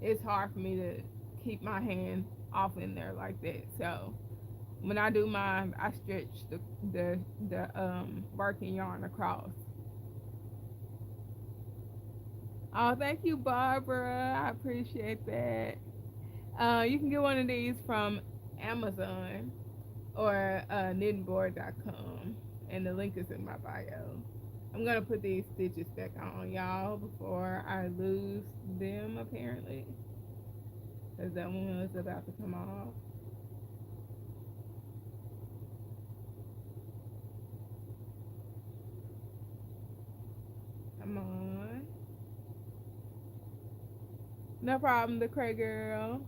It's hard for me to keep my hand off in there like that. So when I do mine, I stretch the working yarn across. Oh, thank you, Barbara. I appreciate that. You can get one of these from Amazon or knittingboard.com, and the link is in my bio. I'm gonna put these stitches back on, y'all, before I lose them apparently, because that one is about to come off. Come on. No problem, the Cray girl.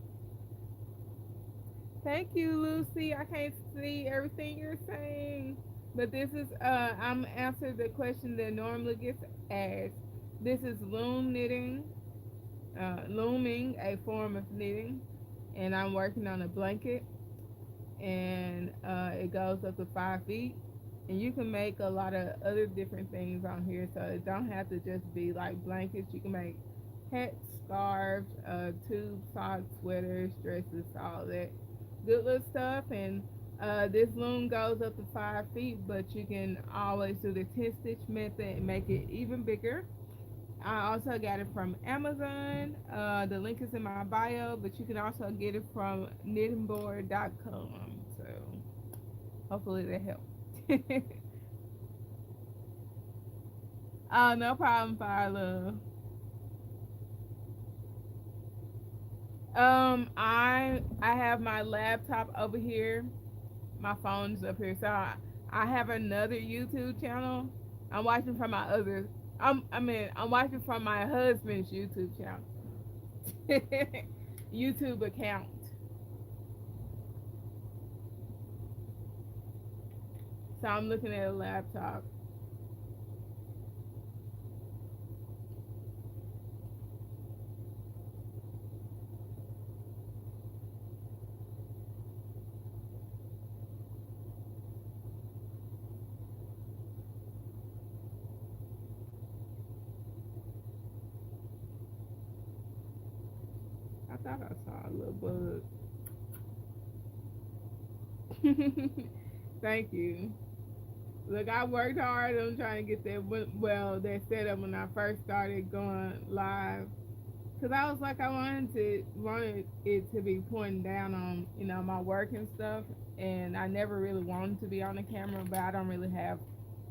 Thank you, Lucy. I can't see everything you're saying, but this is I'm answering the question that normally gets asked. This is loom knitting, looming, a form of knitting, and I'm working on a blanket, and it goes up to 5 feet. And you can make a lot of other different things on here, so it don't have to just be like blankets. You can make hats, scarves, tube socks, sweaters, dresses, all that good little stuff. And this loom goes up to 5 feet, but you can always do the 10 stitch method and make it even bigger. I also got it from Amazon. The link is in my bio, but you can also get it from knittingboard.com. So hopefully that helps. Oh, no problem, Fire Love. I have my laptop over here. My phone's up here, so I have another YouTube channel. I'm watching from my other. I'm watching from my husband's YouTube channel, YouTube account. So I'm looking at a laptop. I thought I saw a little bug. Thank you. Look, I worked hard on trying to get that set up when I first started going live. Cause I was like, I wanted it to be pointing down on my work and stuff, and I never really wanted to be on the camera, but I don't really have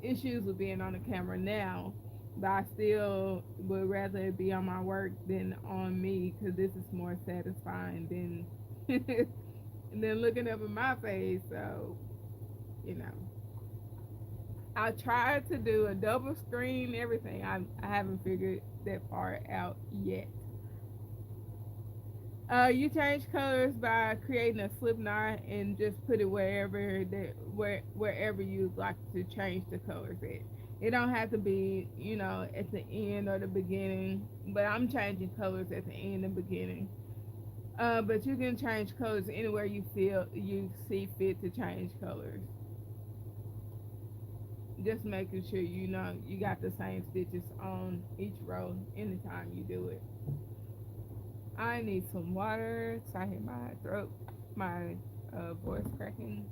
issues with being on the camera now. But I still would rather it be on my work than on me, cause this is more satisfying than looking up at my face. So you know, I tried to do a double screen, everything. I haven't figured that part out yet. You change colors by creating a slip knot and just put it wherever you like to change the colors at. It don't have to be, at the end or the beginning, but I'm changing colors at the end and beginning. But you can change colors anywhere you see fit to change colors. Just making sure you got the same stitches on each row anytime you do it. I need some water so I hear my throat, my voice cracking.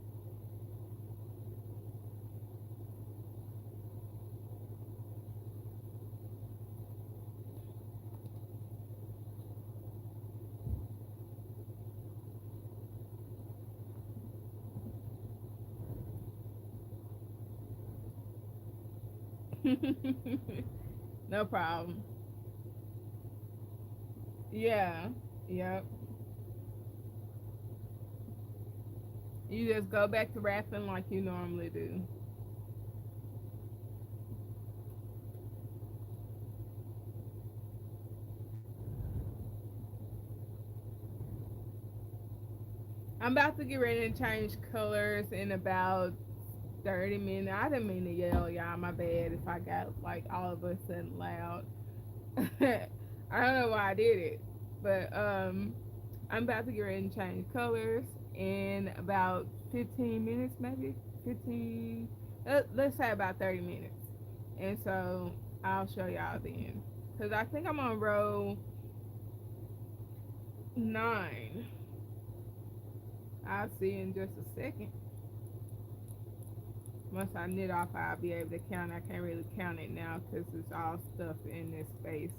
No problem. Yeah. Yep. You just go back to wrapping like you normally do. I'm about to get ready to change colors in about 30 minutes. I didn't mean to yell, y'all. My bad if I got like all of a sudden loud. I don't know why I did it. But I'm about to get ready and change colors in about 15 minutes, maybe 15. Let's say about 30 minutes, and so I'll show y'all then. Cause I think I'm on row 9. I'll see in just a second. Once I knit off, I'll be able to count. I can't really count it now because it's all stuff in this space.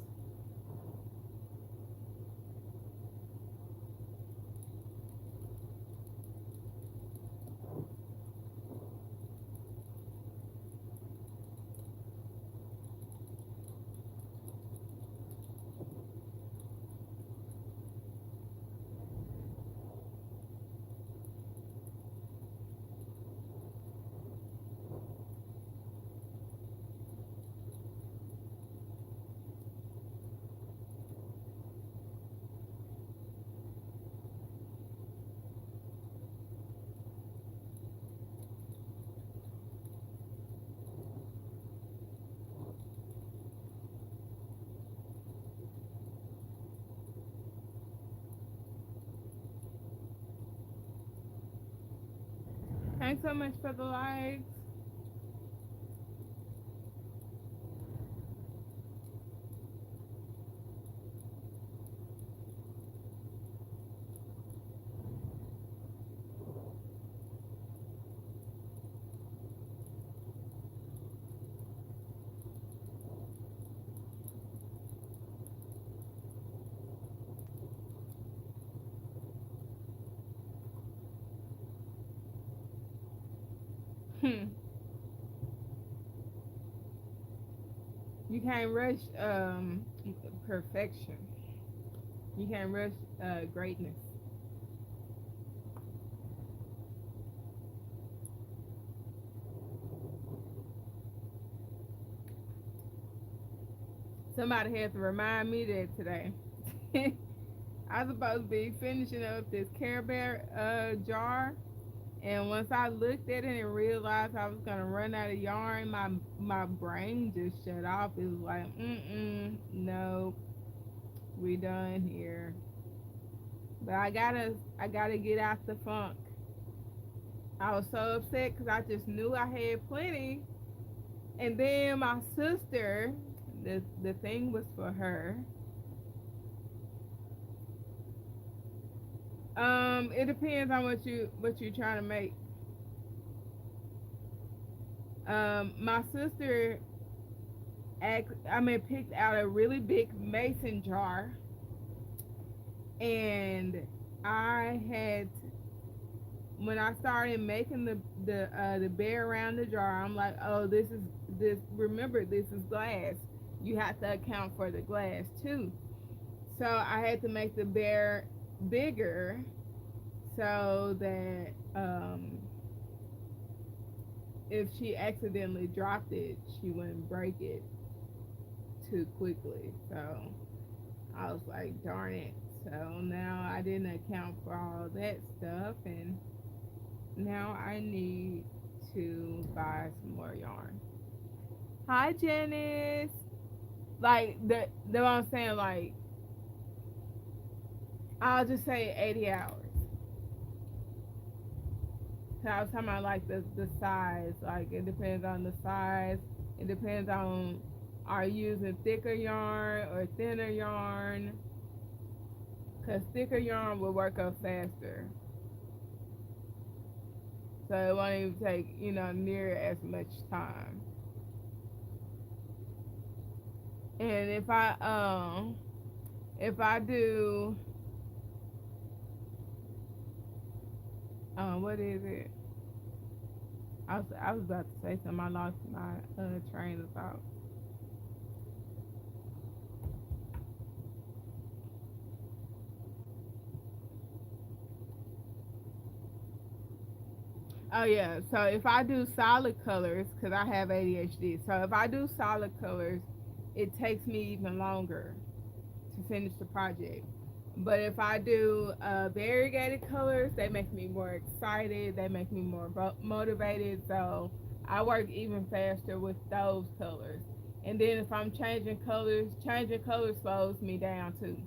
Thanks so much for the likes. You can't rush perfection. You can't rush greatness. Somebody had to remind me that today. I was supposed to be finishing up this Care Bear jar, and once I looked at it and realized I was gonna run out of yarn, my brain just shut off. It was like, no, we done here. But I gotta get out the funk. I was so upset because I just knew I had plenty, and then my sister, the thing was for her. It depends on what you're trying to make. My sister, picked out a really big mason jar, and I had when I started making the bear around the jar, I'm like, oh, this is this. Remember, this is glass. You have to account for the glass too. So I had to make the bear bigger so that if she accidentally dropped it, she wouldn't break it too quickly. So I was like, darn it. So now I didn't account for all that stuff, and now I need to buy some more yarn. Hi, Janice. Like the what I'm saying, like I'll just say 80 hours. So I was talking about like the size. Like it depends on the size. It depends on are you using thicker yarn or thinner yarn. Cause thicker yarn will work up faster. So it won't even take, near as much time. And if I do what is it? I was about to say something. I lost my train of thought. Oh yeah. So if I do solid colors, because I have ADHD, so if I do solid colors, it takes me even longer to finish the project. But if I do variegated colors, they make me more excited. They make me more motivated. So I work even faster with those colors. And then if I'm changing colors slows me down too.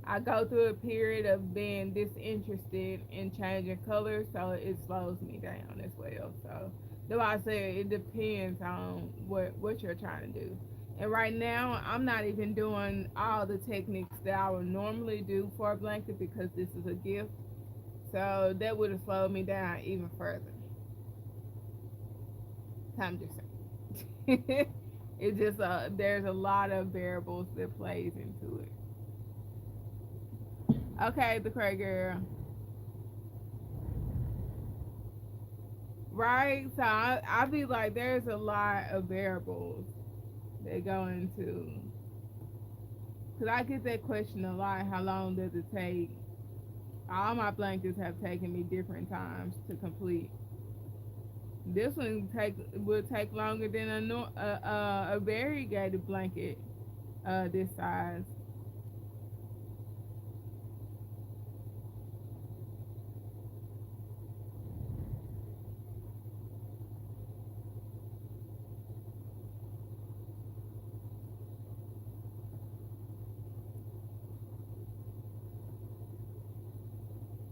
I go through a period of being disinterested in changing colors, so it slows me down as well. So, though I say it depends on what you're trying to do. And right now, I'm not even doing all the techniques that I would normally do for a blanket because this is a gift. So that would have slowed me down even further. I'm just saying. It's just there's a lot of variables that plays into it. Okay, the cray girl. Right? So I be like, there's a lot of variables that go into. Because I get that question a lot. How long does it take? All my blankets have taken me different times to complete. This one will take longer than a variegated blanket this size.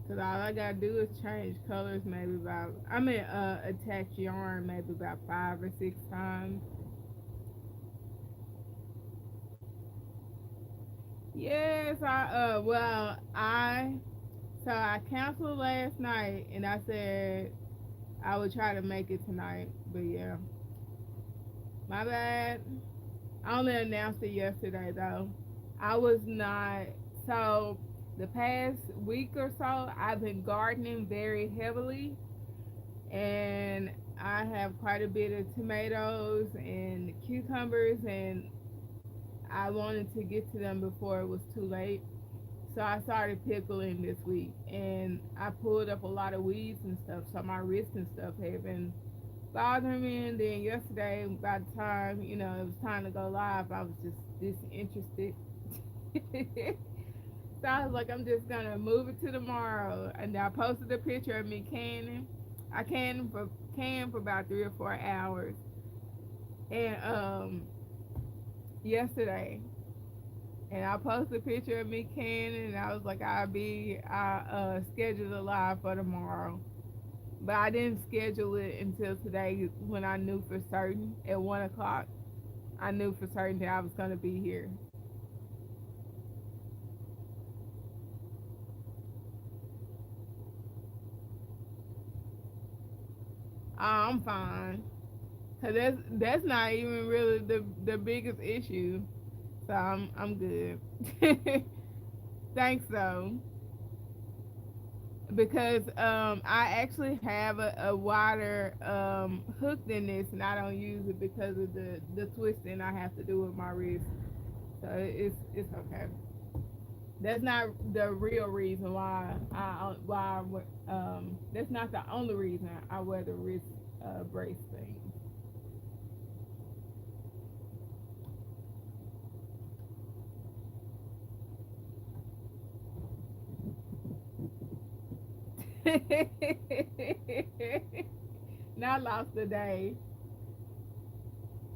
Cause all I gotta do is change colors maybe about attach yarn maybe about 5 or 6 times. Yes, I canceled last night and I said I would try to make it tonight. But yeah, my bad. I only announced it yesterday though. I was not so the past week or so I've been gardening very heavily and I have quite a bit of tomatoes and cucumbers and I wanted to get to them before it was too late. So I started pickling this week and I pulled up a lot of weeds and stuff. So my wrist and stuff had been bothering me. And then yesterday, by the time, it was time to go live, I was just disinterested. So I was like, I'm just going to move it to tomorrow. And I posted a picture of me canning. I canned for about 3 or 4 hours. And yesterday, and I posted a picture of me canning, and I was like, I scheduled a live for tomorrow, but I didn't schedule it until today when I knew for certain at 1 o'clock. I knew for certain that I was gonna be here. I'm fine, cause that's not even really the biggest issue. So I'm good. Thanks though. Because I actually have a wider hook than this, and I don't use it because of the twisting I have to do with my wrist. So it's okay. That's not the real reason that's not the only reason I wear the wrist brace thing. Not lost a day.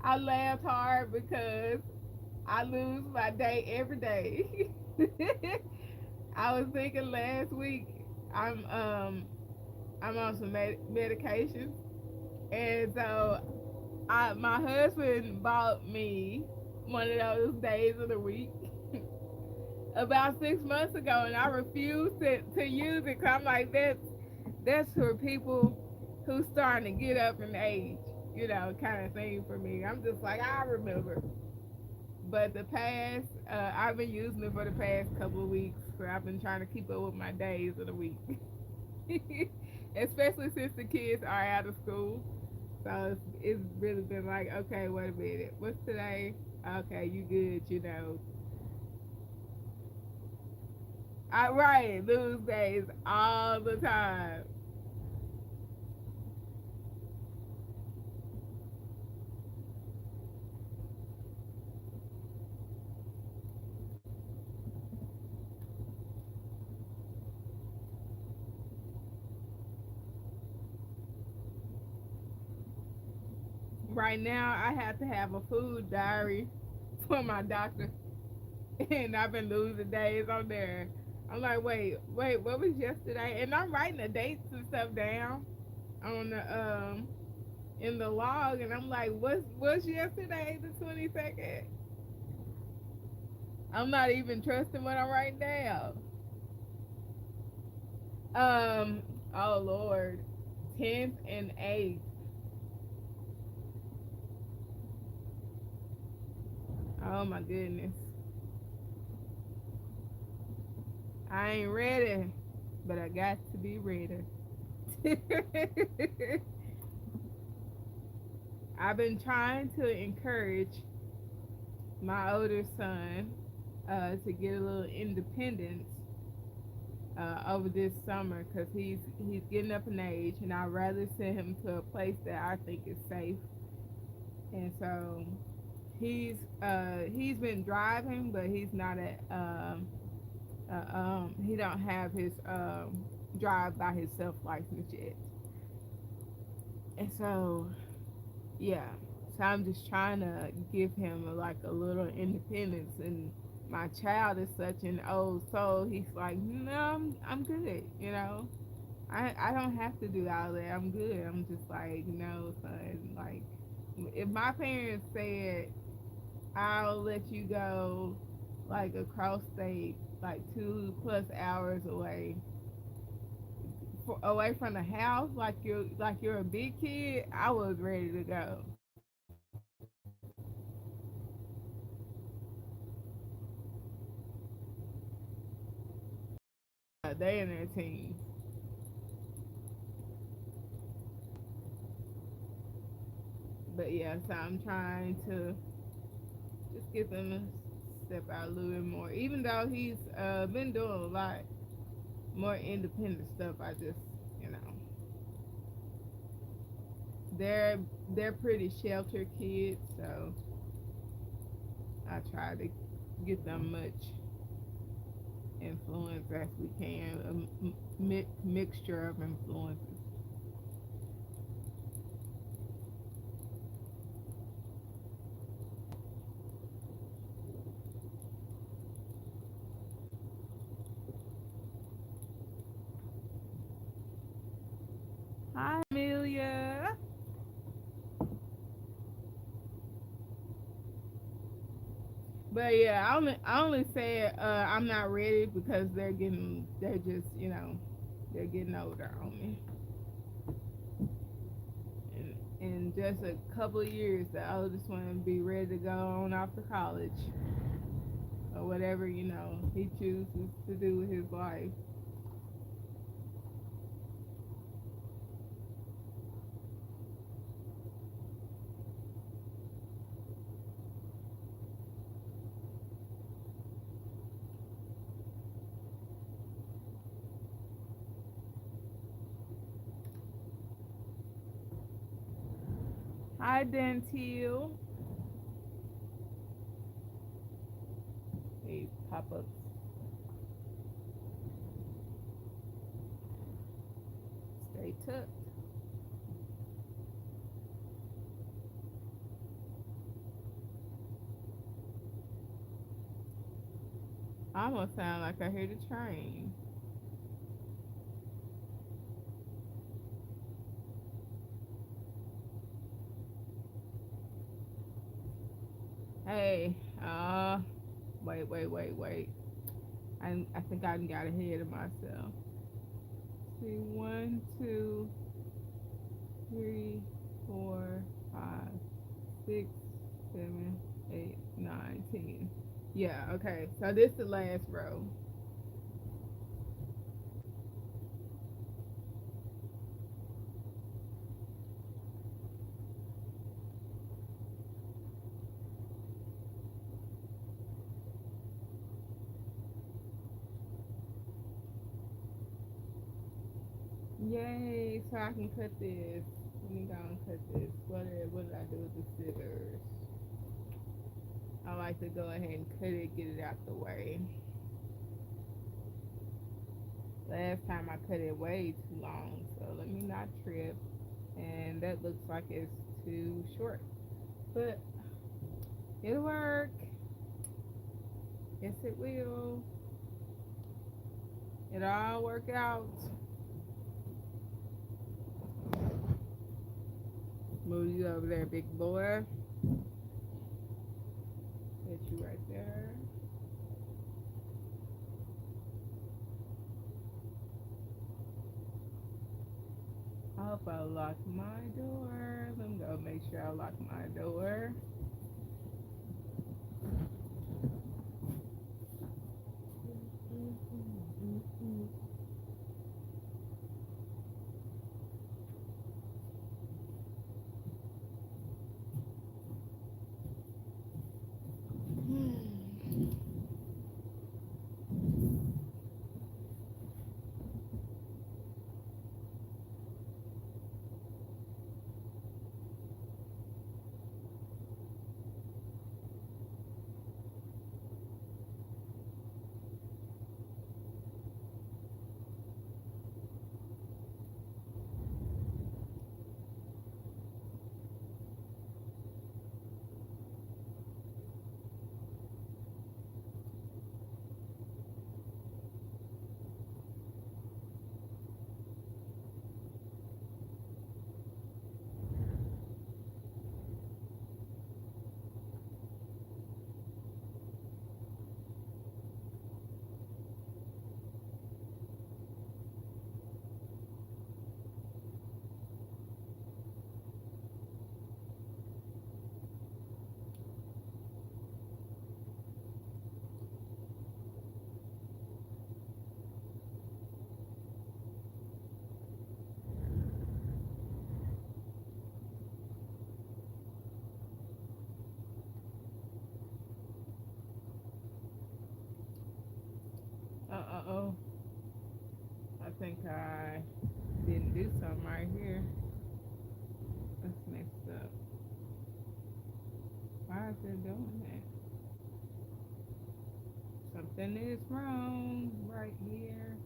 I laughed hard because I lose my day every day. I was thinking last week I'm um I'm on some medication, and so my husband bought me one of those days of the week about 6 months ago, and I refused to use it because I'm like that's for people who's starting to get up in age, kind of thing for me. I'm just like I remember. But I've been using it for the past couple of weeks. Where I've been trying to keep up with my days of the week, especially since the kids are out of school. So it's really been like, okay, wait a minute, what's today? Okay, you good, you know. I right, lose days all the time. Right now, I have to have a food diary for my doctor, and I've been losing days on there. I'm like, wait, what was yesterday? And I'm writing the dates and stuff down on the in the log, and I'm like, what's yesterday, the 22nd? I'm not even trusting what I'm writing down. Um, oh Lord, 10th and 8th. Oh my goodness, I ain't ready, but I got to be ready. I've been trying to encourage my older son to get a little independence over this summer because he's getting up in age, and I'd rather send him to a place that I think is safe. And so he's been driving, but he's not at he don't have his drive by himself license yet. And so yeah, so I'm just trying to give him like a little independence. And my child is such an old soul. He's like, no, I'm good. You know, I don't have to do all that. I'm good. I'm just like, no, son. Like, if my parents said I'll let you go, like across state, like 2+ hours away, away from the house, like you're a big kid, I was ready to go. They in their teens. But yeah, so I'm trying to just get them to step out a little bit more. Even though he's been doing a lot more independent stuff, I just, you know, they're they're pretty sheltered kids, so I try to get them much influence as we can, a mixture of influences. Hi, Amelia. But yeah, I only said I'm not ready because they're just, you know, they're getting older on me. And in just a couple of years, the oldest one will be ready to go on off to college or whatever, you know, he chooses to do with his life. Hi, Dantil. These pop-ups. Stay tucked. I almost sound like I hear the train. Hey, wait. I think I got ahead of myself. See, one, two, three, four, five, 6, 7, 8, 9, 10. Yeah, okay. So this is the last row. Yay! So I can cut this. Let me go and cut this. What did I do with the scissors? I like to go ahead and cut it, get it out the way. Last time I cut it way too long, so let me not trip. And that looks like it's too short, but it'll work. Yes, it will. It'll all work out. Move you over there, big boy. Get you right there. I hope I lock my door. Let me go make sure I lock my door. Oh. I think I didn't do something right here. That's messed up. Why is it doing that? Something is wrong right here.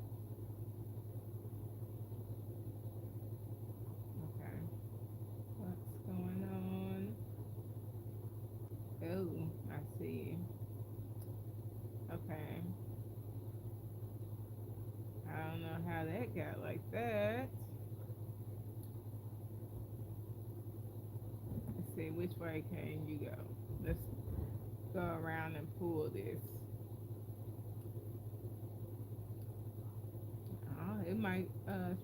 Okay. What's going on? Oh, I see. Okay. I don't know how that got like that. Let's see, which way can you go? Let's go around and pull this. Oh, it might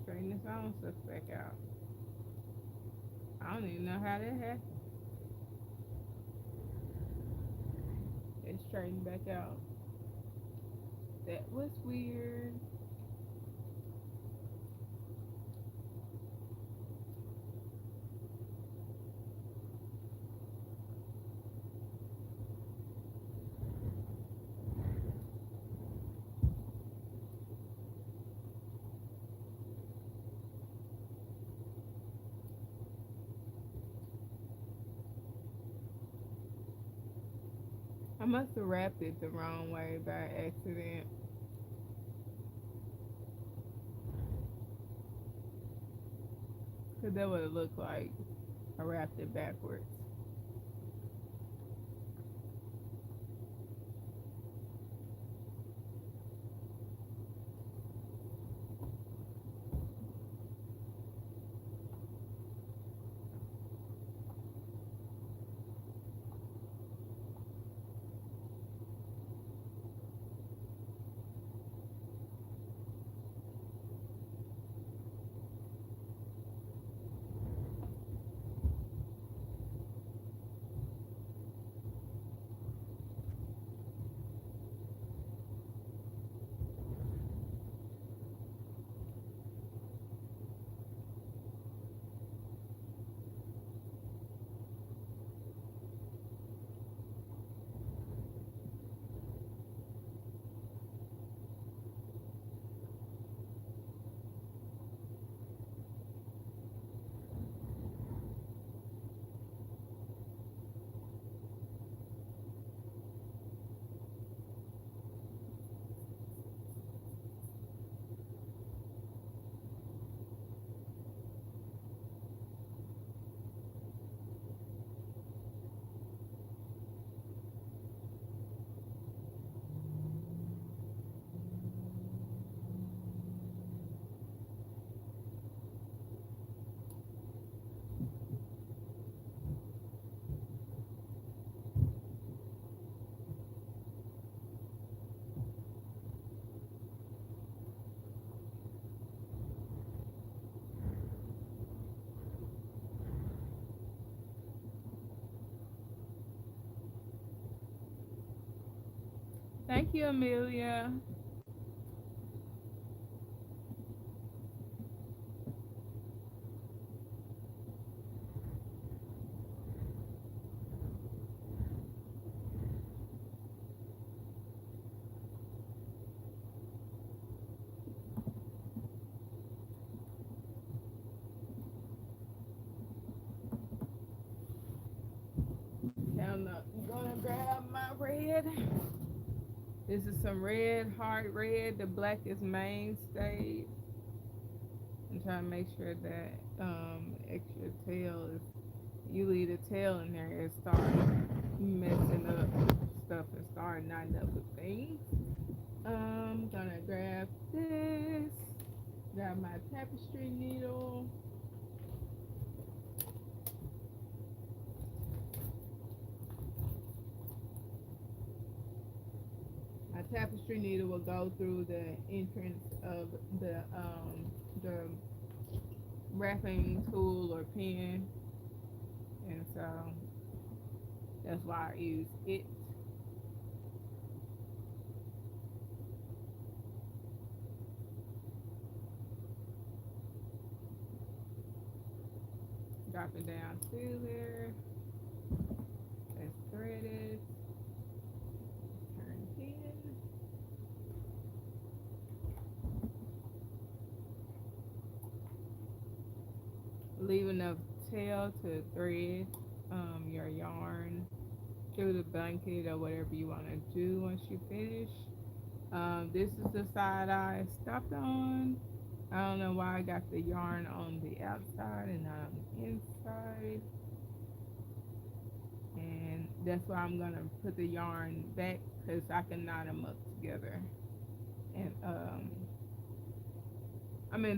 straighten its own stuff back out. I don't even know how that happened. It straightened back out. That was weird. I must have wrapped it the wrong way by accident. Because that would have looked like I wrapped it backwards. Thank you, Amelia. Now I'm gonna grab my red. This is some red, hard red. The black is mainstay. I'm trying to make sure that extra tail is, you leave the tail in there and start messing up stuff and start knotting up with things. Gonna grab this. Grab my tapestry needle. My tapestry needle will go through the entrance of the wrapping tool or pen, and so that's why I use it. Drop it down through there. Let's thread it. Turn pin. Leave enough tail to thread your yarn through the blanket or whatever you want to do once you finish. This is the side I stopped on. I don't know why I got the yarn on the outside and not on the inside. And that's why I'm going to put the yarn back because I can knot them up together. And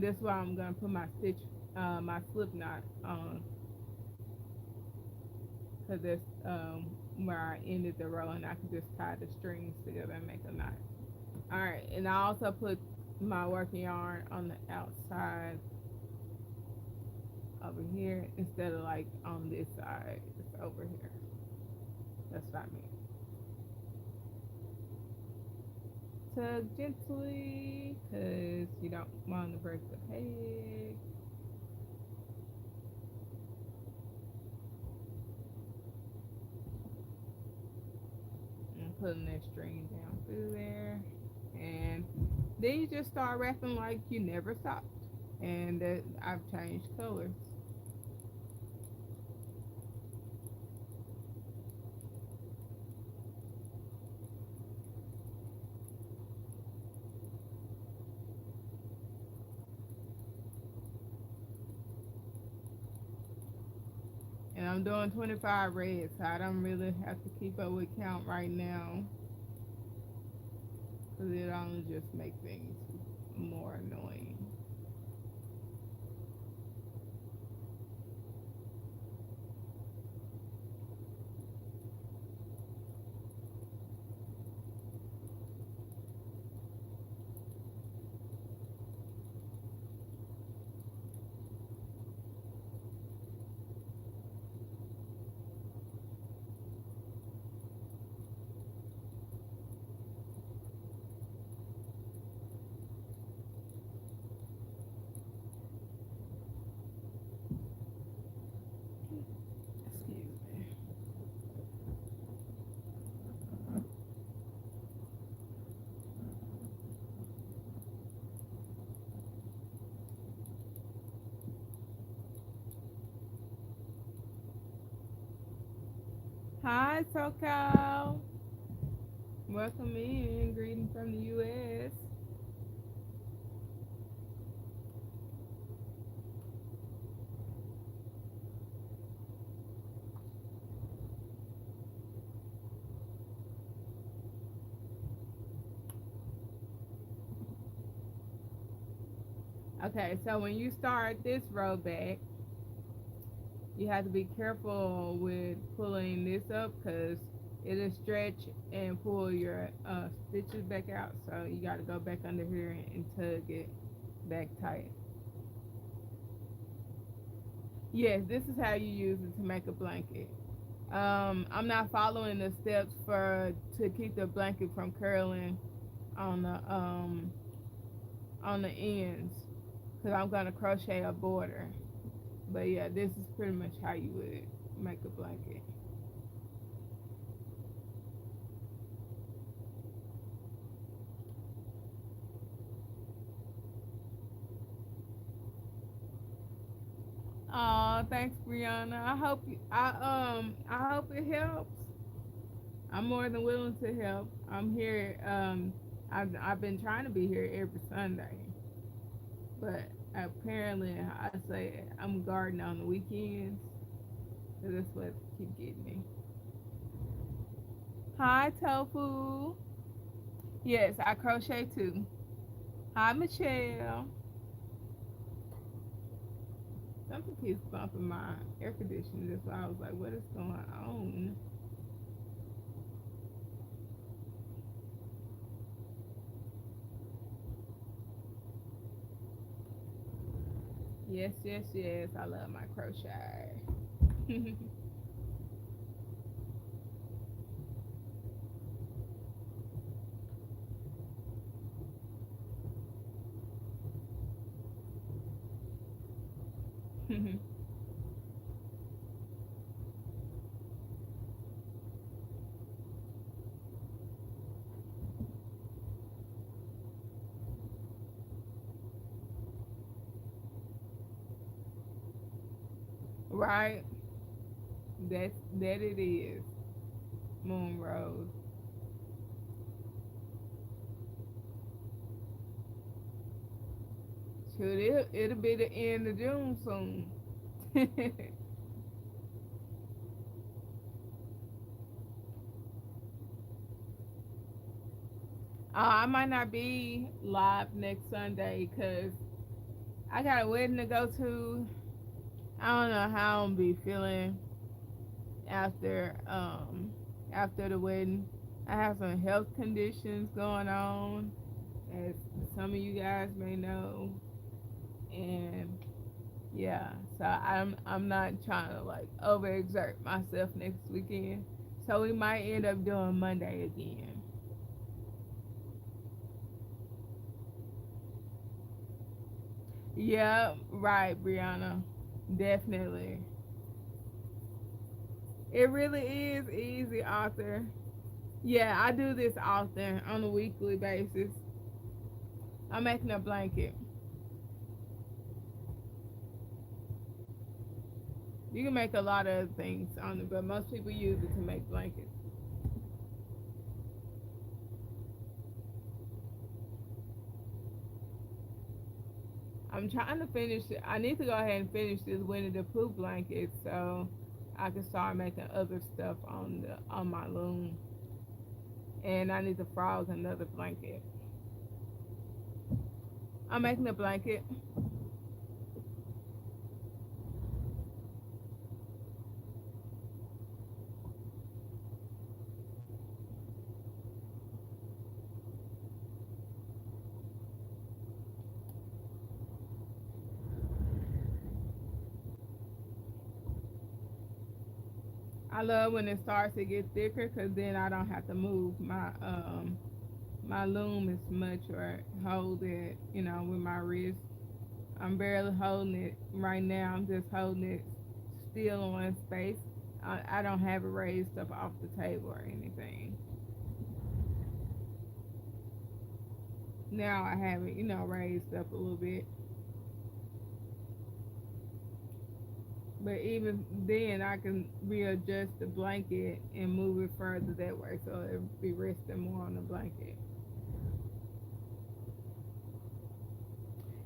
that's why I'm going to put my my slip knot on, because that's where I ended the row and I can just tie the strings together and make a knot. Alright, and I also put my working yarn on the outside over here instead of like on this side. It's over here. That's what I mean. Tug gently because you don't want to break the peg. And putting that string down through there. And then you just start wrapping like you never stopped. And I've changed colors. And I'm doing 25 reds, so I don't really have to keep up with count right now, because it only just make things more annoying. Excuse me. Hi, SoCal. Welcome in. Greeting from the U.S. Okay, so when you start this row back, you have to be careful with pulling this up because it'll stretch and pull your stitches back out. So you got to go back under here and tug it back tight. Yes, this is how you use it to make a blanket. I'm not following the steps for to keep the blanket from curling on the ends because I'm gonna crochet a border. But yeah, this is pretty much how you would make a blanket. Oh, thanks, Brianna. I hope it helps. I'm more than willing to help. I'm here. I've been trying to be here every Sunday, but apparently I say I'm gardening on the weekends, so that's what keep getting me. Hi, Tofu. Yes, I crochet too. Hi, Michelle. Something keeps bumping my air conditioner. That's why I was like, what is going on? Yes, yes, yes. I love my crochet. Right? That it is. Moon Rose. Shoot, it'll be the end of June soon. I might not be live next Sunday because I got a wedding to go to. I don't know how I'm gonna be feeling after after the wedding. I have some health conditions going on, as some of you guys may know, and yeah, so I'm not trying to like overexert myself next weekend. So we might end up doing Monday again. Yeah, right, Brianna. Definitely. It really is easy, author. Yeah, I do this often on a weekly basis. I'm making a blanket. You can make a lot of other things on it, but most people use it to make blankets. I'm trying to finish it. I need to go ahead and finish this Winnie the Pooh blanket so I can start making other stuff on my loom. And I need to frog another blanket. I'm making a blanket. I love when it starts to get thicker because then I don't have to move my loom as much or hold it, with my wrist. I'm barely holding it right now. I'm just holding it still on space. I don't have it raised up off the table or anything. Now I have it, raised up a little bit. But even then, I can readjust the blanket and move it further that way so it'll be resting more on the blanket.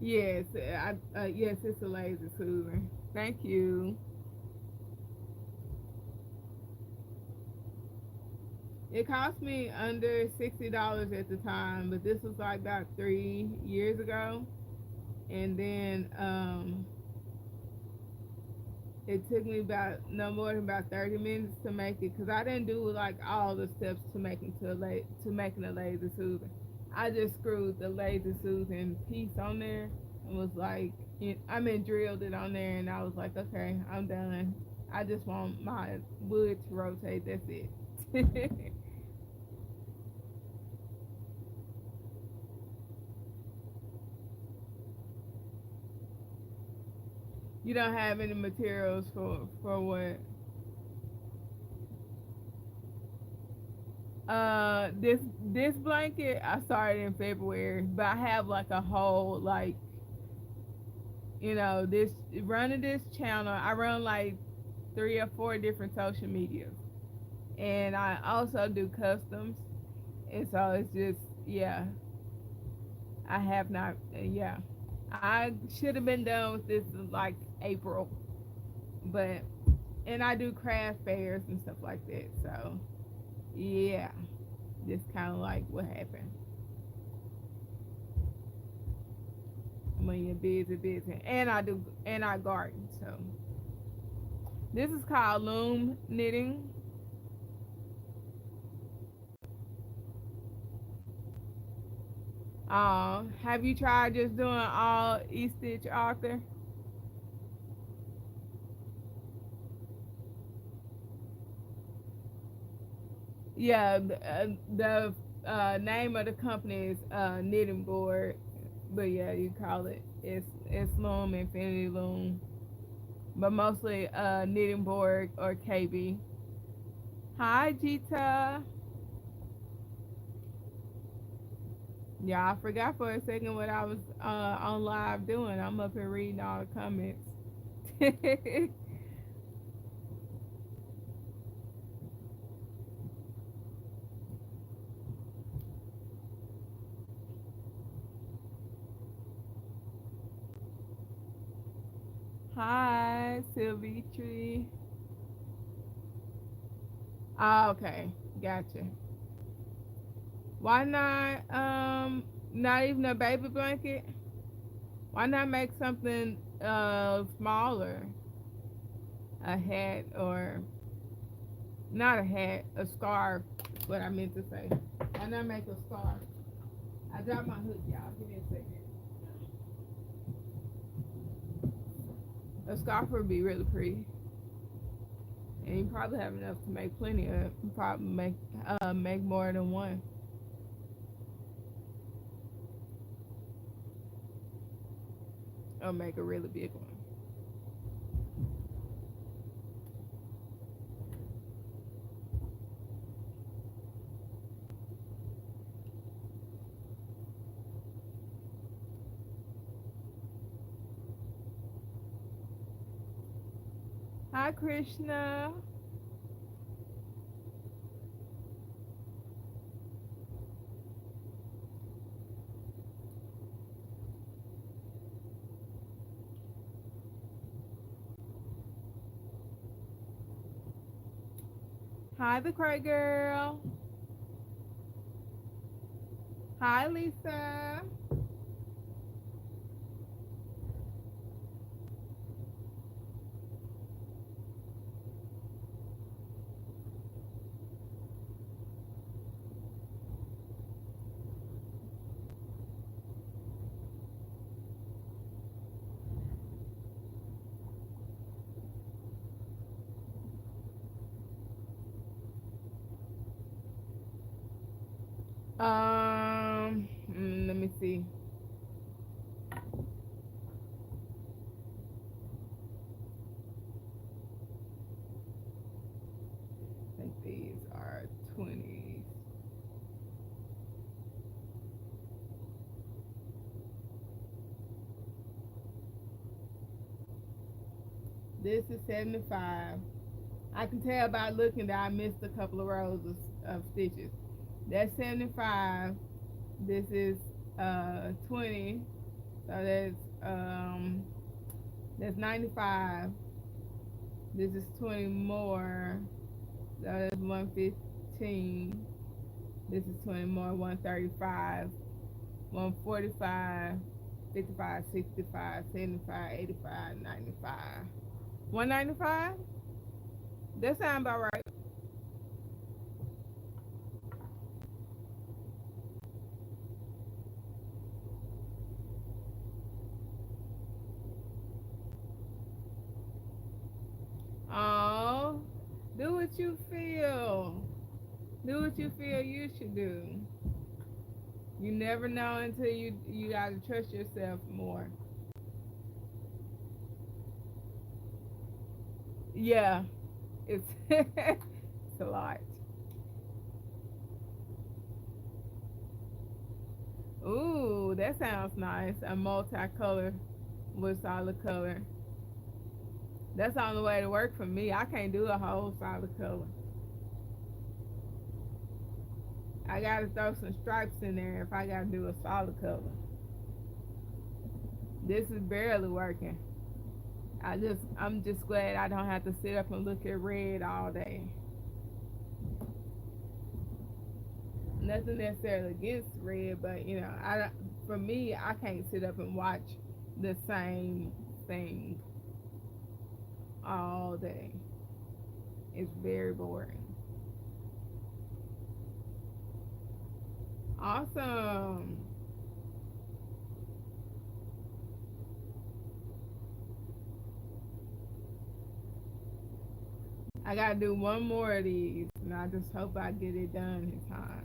Yes, yes, it's a lazy Susan. Thank you. It cost me under $60 at the time, but this was like about 3 years ago. And then it took me about no more than about 30 minutes to make it because I didn't do like all the steps to making a lazy Susan. I just screwed the lazy Susan piece on there and was like, I mean, drilled it on there, and I was like, okay, I'm done. I just want my wood to rotate. That's it. You don't have any materials for what? This blanket I started in February, but I have like a whole like this running this channel. I run like 3 or 4 different social medias, and I also do customs, and so it's just yeah. I have not yeah. I should have been done with this in like April, but and I do craft fairs and stuff like that. So yeah, just kind of like what happened when you're busy, busy, and I garden. So this is called Loom Knitting. Have you tried just doing all E-stitch author? Yeah, the name of the company is Knitting Board, but yeah, you call it's Loom Infinity Loom, but mostly Knitting Board or KB. Hi, Jita. Yeah, I forgot for a second what I was on live doing. I'm up here reading all the comments. Hi, Sylvie Tree. Oh, okay, gotcha. Why not even a baby blanket? Why not make something smaller? A hat or not a hat, a scarf. Is what I meant to say. Why not make a scarf? I dropped my hook, y'all. Give me a second. A scarf would be really pretty, and you probably have enough to make plenty of. You probably make more than one, or make a really big one. Hi, Krishna. Hi, the Cray Girl. Hi, Lisa. Let me see. I think these are 20s. This is 75. I can tell by looking that I missed a couple of rows of stitches. That's 75. This is 20. So that's 95. This is 20 more. So that's 115. This is 20 more, 135, 145, 55, 65, 75, 85, 95. 195? That sounds about right. what you feel. Do what you feel you should do. You never know until you gotta trust yourself more. Yeah, it's it's a lot. Ooh, that sounds nice. A multicolor with solid color. That's the only way to work for me. I can't do a whole solid color. I gotta throw some stripes in there if I gotta do a solid color. This is barely working. I'm just glad I don't have to sit up and look at red all day. Nothing necessarily against red, but for me, I can't sit up and watch the same thing all day. It's very boring. Awesome. I gotta do one more of these, and I just hope I get it done in time.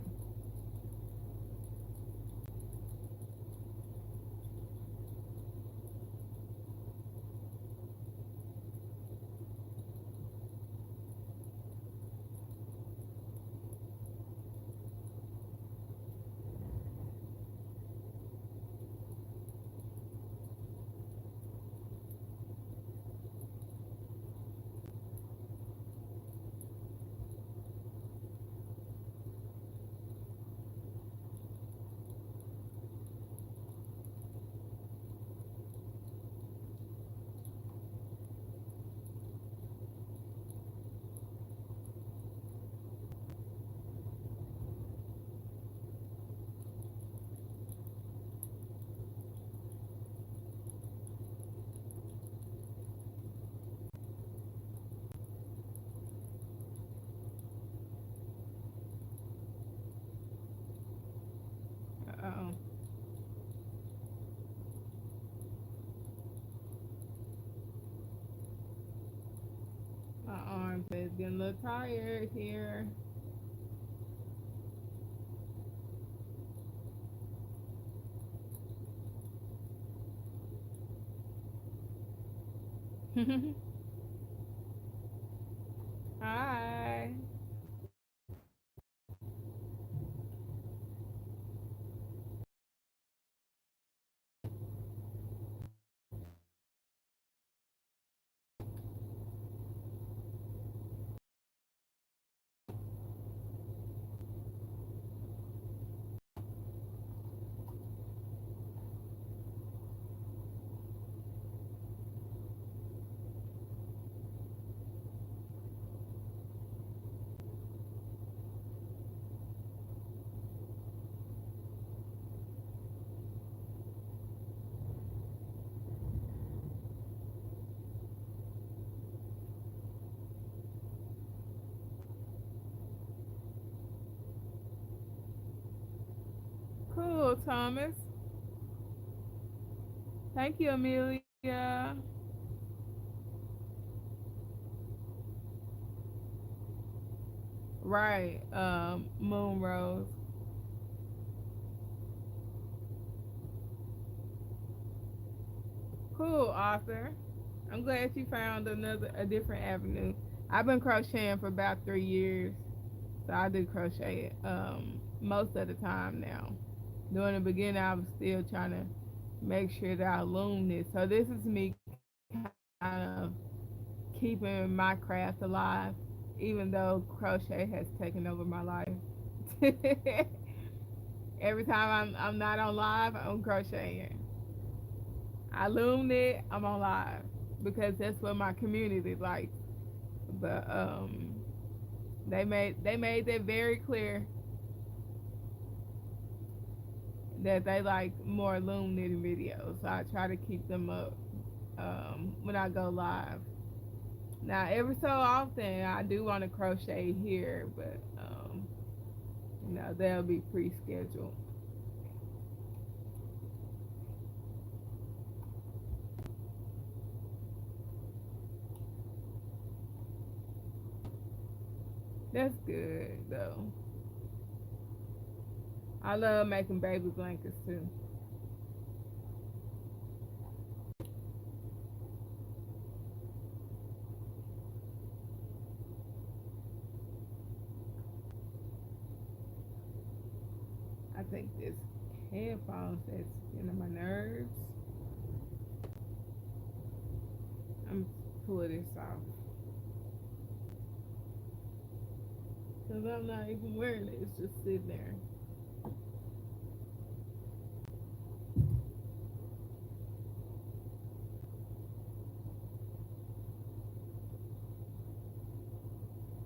Uh-oh. My arms is getting a little tired here. Hi. Cool, Thomas. Thank you, Amelia. Right, Moon Rose. Cool, author. I'm glad you found a different avenue. I've been crocheting for about 3 years, so I do crochet most of the time now. During the beginning, I was still trying to make sure that I loom this. So this is me kind of keeping my craft alive, even though crochet has taken over my life. Every time I'm not on live, I'm crocheting. I loom it, I'm on live because that's what my community likes. But they made that very clear that they like more loom knitting videos. So I try to keep them up when I go live. Now, every so often, I do want to crochet here, but they'll be pre-scheduled. That's good though. I love making baby blankets too. I think this headphones that's getting on my nerves. I'm pull this off because I'm not even wearing it. It's just sitting there.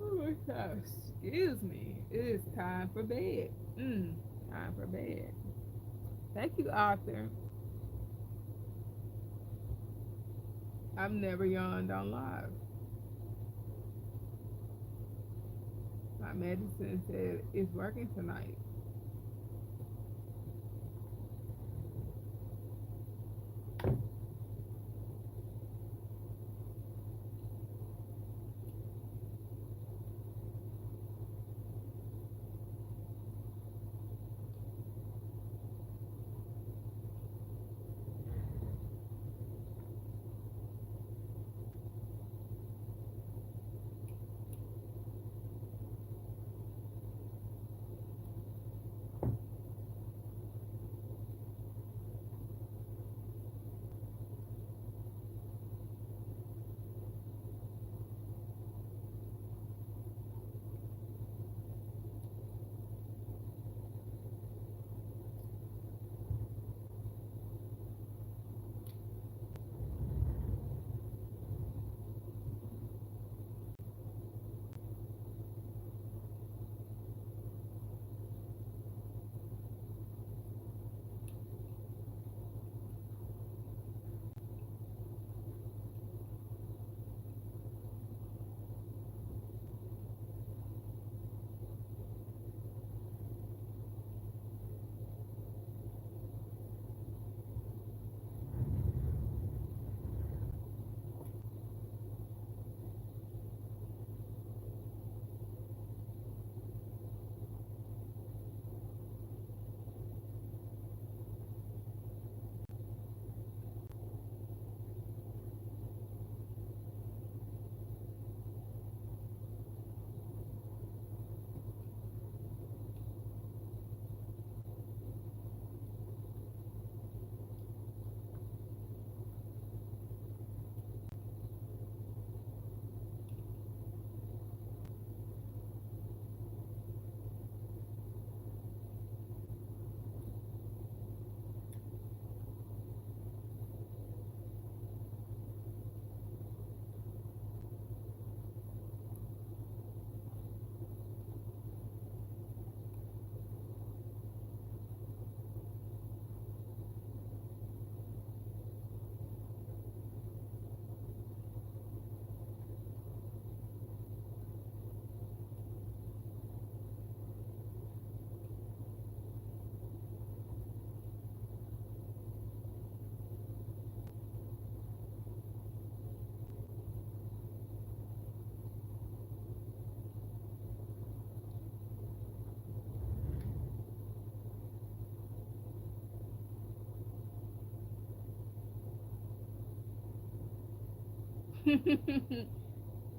Oh my gosh. Excuse me. It is time for bed. Time for bed. Thank you, Arthur. I've never yawned on live. My medicine said it's working tonight.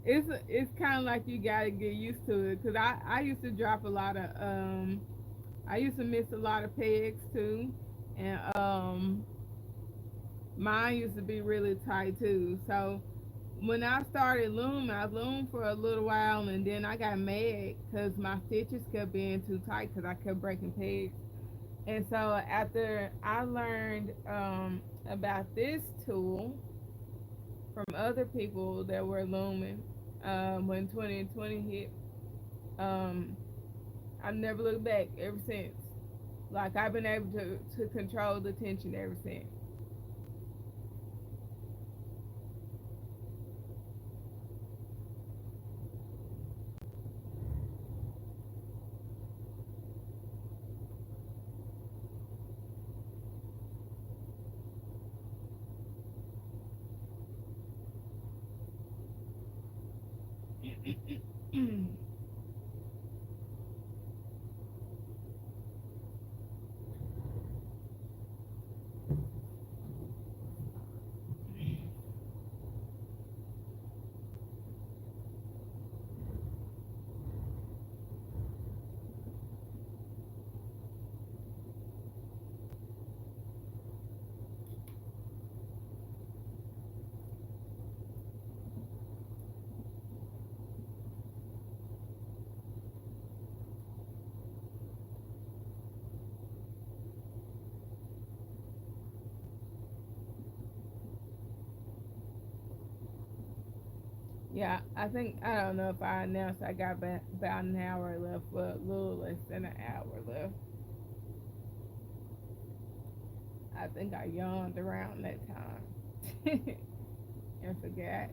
It's kind of like you gotta get used to it because I used to drop a lot of I used to miss a lot of pegs too, and mine used to be really tight too. So when I started looming, I loomed for a little while and then I got mad because my stitches kept being too tight because I kept breaking pegs. And so after I learned about this tool from other people that were looming when 2020 hit, um, I've never looked back ever since. Like I've been able to control the tension ever since. Yeah, I think, I don't know if I announced I got about an hour left, but a little less than an hour left. I think I yawned around that time and forgot.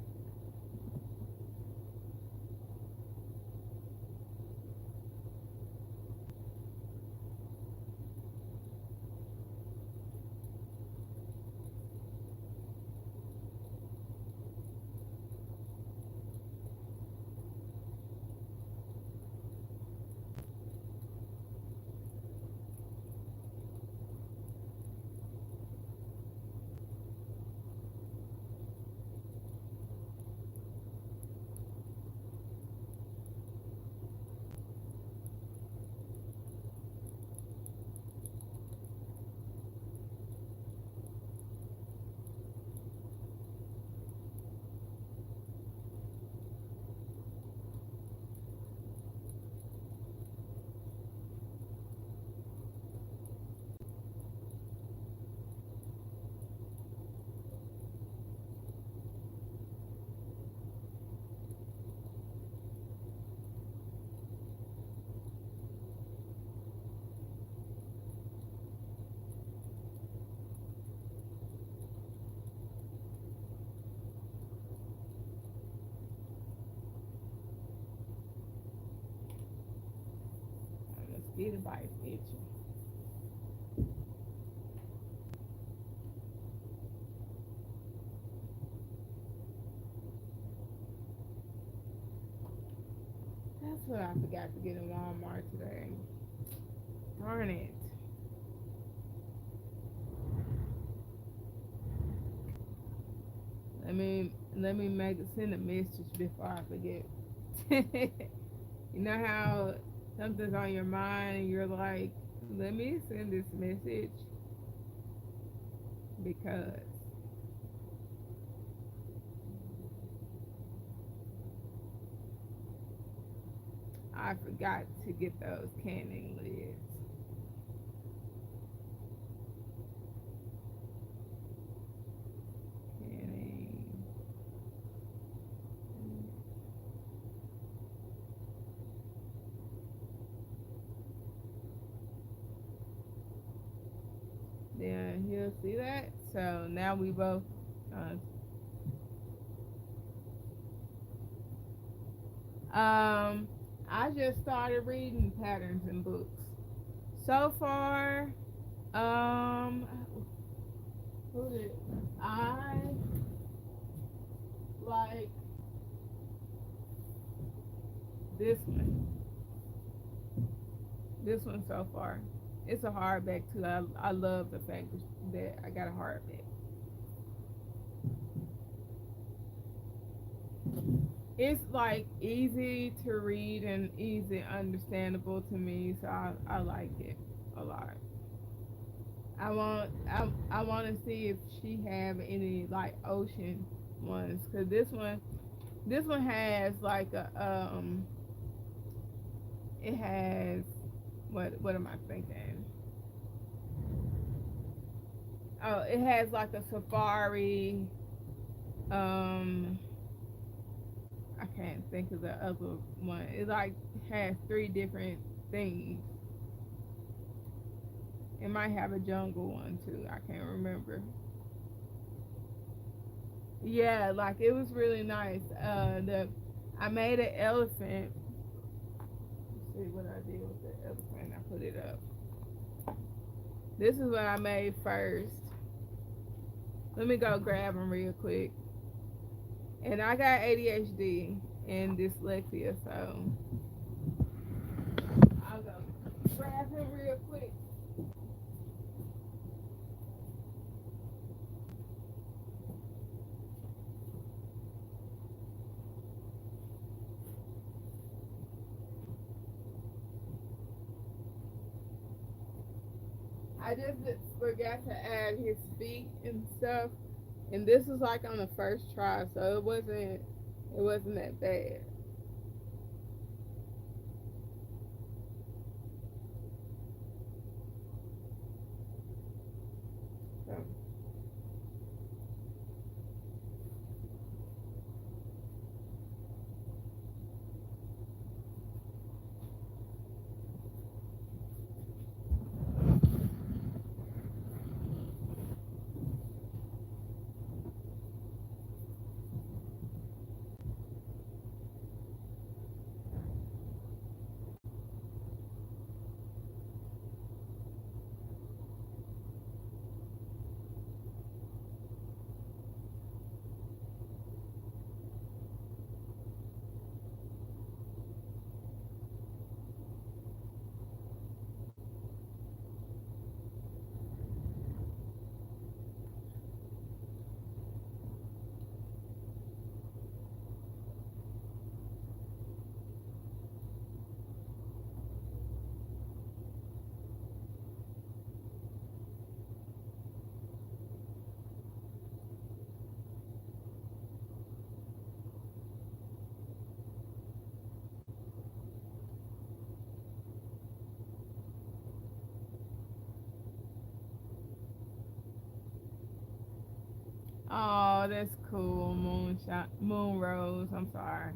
A mosquito bite itching. That's what I forgot to get in Walmart today. Darn it. Let me send a message before I forget. You know how something's on your mind and you're like, let me send this message because I forgot to get those canning lids. Canning. Then he'll see that. So now we both. I just started reading patterns in books. So far, um, who did I like this one? This one so far. It's a hardback too. I love the fact that I got a hardback. It's like easy to read and easy understandable to me, so I like it a lot. I want to see if she have any like ocean ones, cause this one has like a it has what am I thinking? Oh, it has like a safari. um I can't think of the other one. It like has three different things. It might have a jungle one too. I can't remember. Yeah, like it was really nice. The I made an elephant. Let's see what I did with the elephant. I put it up. This is what I made first. Let me go grab them real quick. And I got ADHD and dyslexia, so I'll go grab him real quick. I just forgot to add his feet and stuff, and this was like on the first try, so it wasn't that bad. So Oh, that's cool. Moonshine, moon rose. I'm sorry.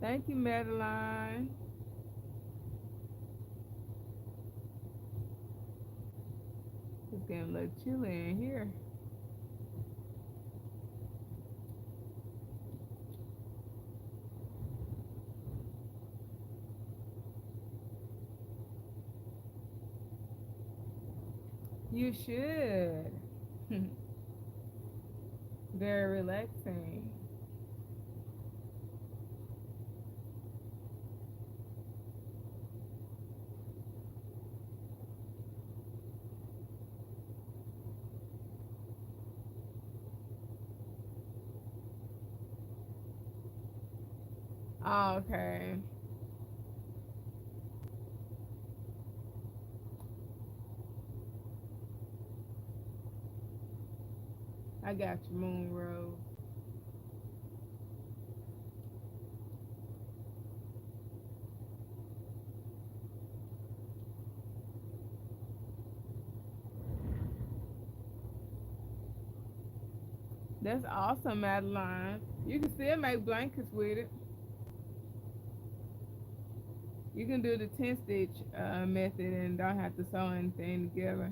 Thank you, Madeline. It's getting a little chilly in here. You should. Very relaxing. Oh, okay. I got you, Moon Rose. That's awesome, Madeline. You can still make blankets with it. You can do the 10 stitch method and don't have to sew anything together.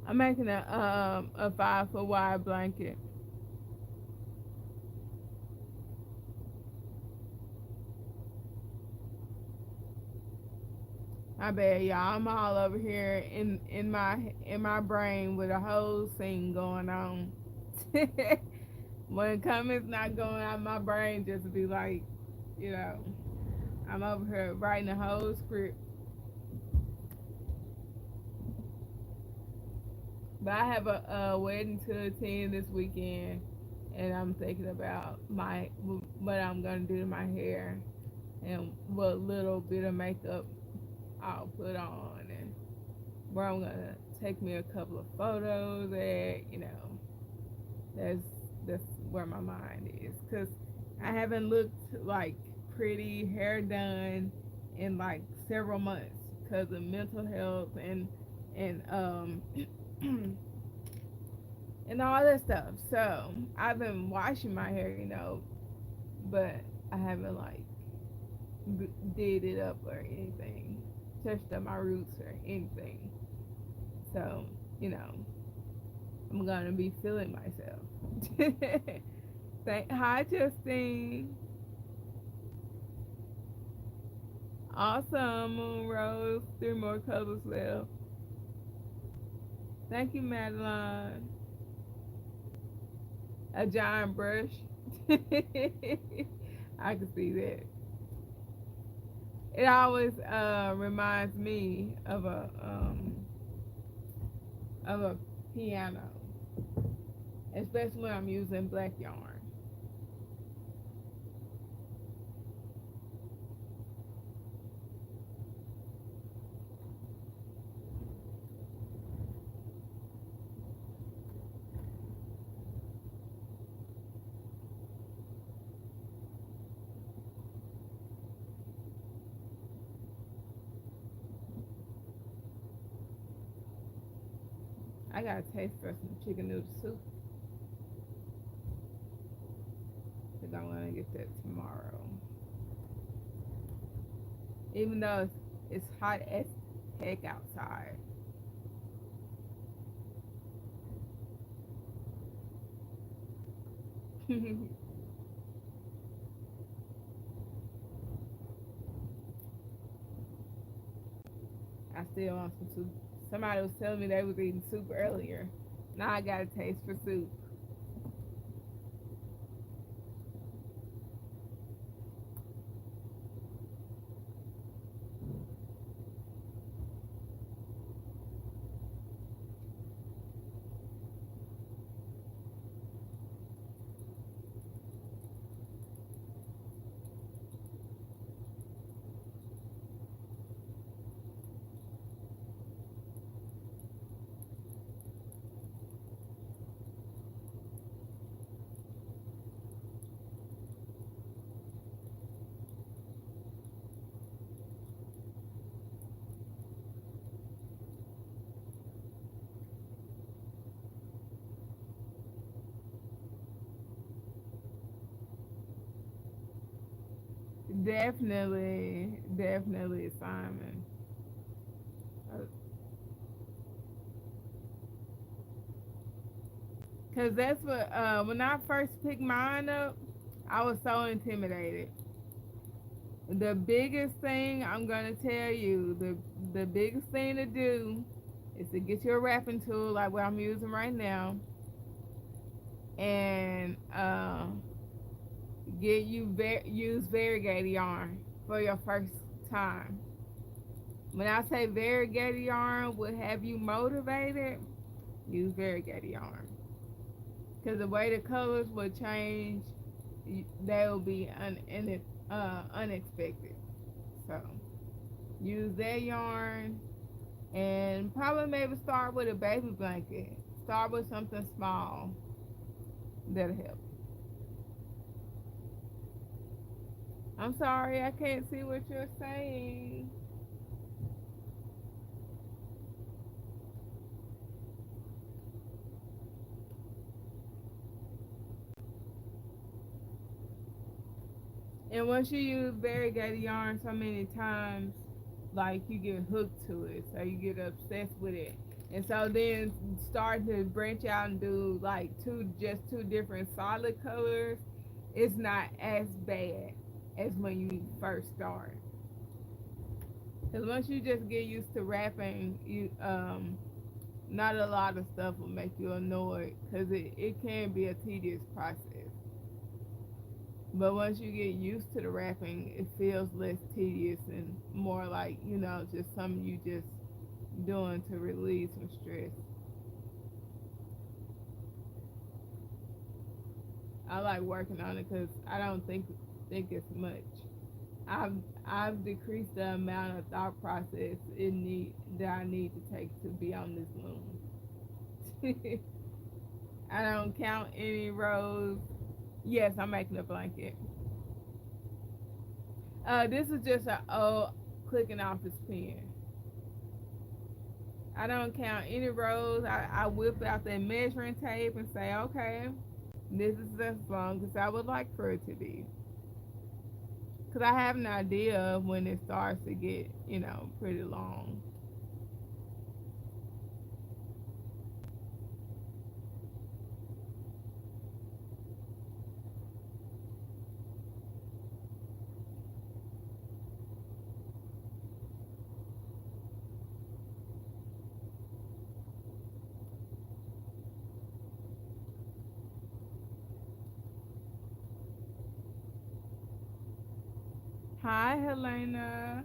I'm making a 5 foot wide blanket. My bad, y'all. I'm all over here in my brain with a whole scene going on. When comments not going out, my brain just be like, you know, I'm over here writing a whole script. But I have a wedding to attend this weekend, and I'm thinking about my what I'm gonna do to my hair and what little bit of makeup I'll put on, and where I'm gonna take me a couple of photos at. That's that's where my mind is, cause I haven't looked like pretty hair done in like several months because of mental health and and all that stuff. So I've been washing my hair, but I haven't like did it up or anything, touched up my roots or anything. So you know, I'm gonna be feeling myself. Hi, Justine. Awesome, Moon Rose. 3 more colors left. Thank you, Madeline. A giant brush. I can see that. It always reminds me of a piano, especially when I'm using black yarn. I got a taste for some chicken noodle soup. Because I'm going to get that tomorrow. Even though it's hot as heck outside. I still want some soup. Somebody was telling me they was eating soup earlier. Now I got a taste for soup. Definitely, Simon. Cause that's what when I first picked mine up, I was so intimidated. The biggest thing I'm gonna tell you, the biggest thing to do is to get your wrapping tool like what I'm using right now, and use variegated yarn for your first time. When I say variegated yarn will have you motivated, use variegated yarn. Because the way the colors will change, they will be unexpected. So use that yarn and probably maybe start with a baby blanket. Start with something small. That'll help. I'm sorry, I can't see what you're saying. And once you use variegated yarn so many times, like you get hooked to it, so you get obsessed with it. And so then start to branch out and do like two different solid colors, it's not as bad as when you first start. Because once you just get used to wrapping, you not a lot of stuff will make you annoyed because it can be a tedious process. But once you get used to the wrapping, it feels less tedious and more like, just something you just doing to relieve some stress. I like working on it because I don't think it's much. I've decreased the amount of thought process that I need to take to be on this loom. I don't count any rows. Yes, I'm making a blanket. This is just a old clicking office pen. I don't count any rows. I whip out that measuring tape and say, okay, this is as long as I would like for it to be. Because I have an idea of when it starts to get, pretty long. Hi, Helena.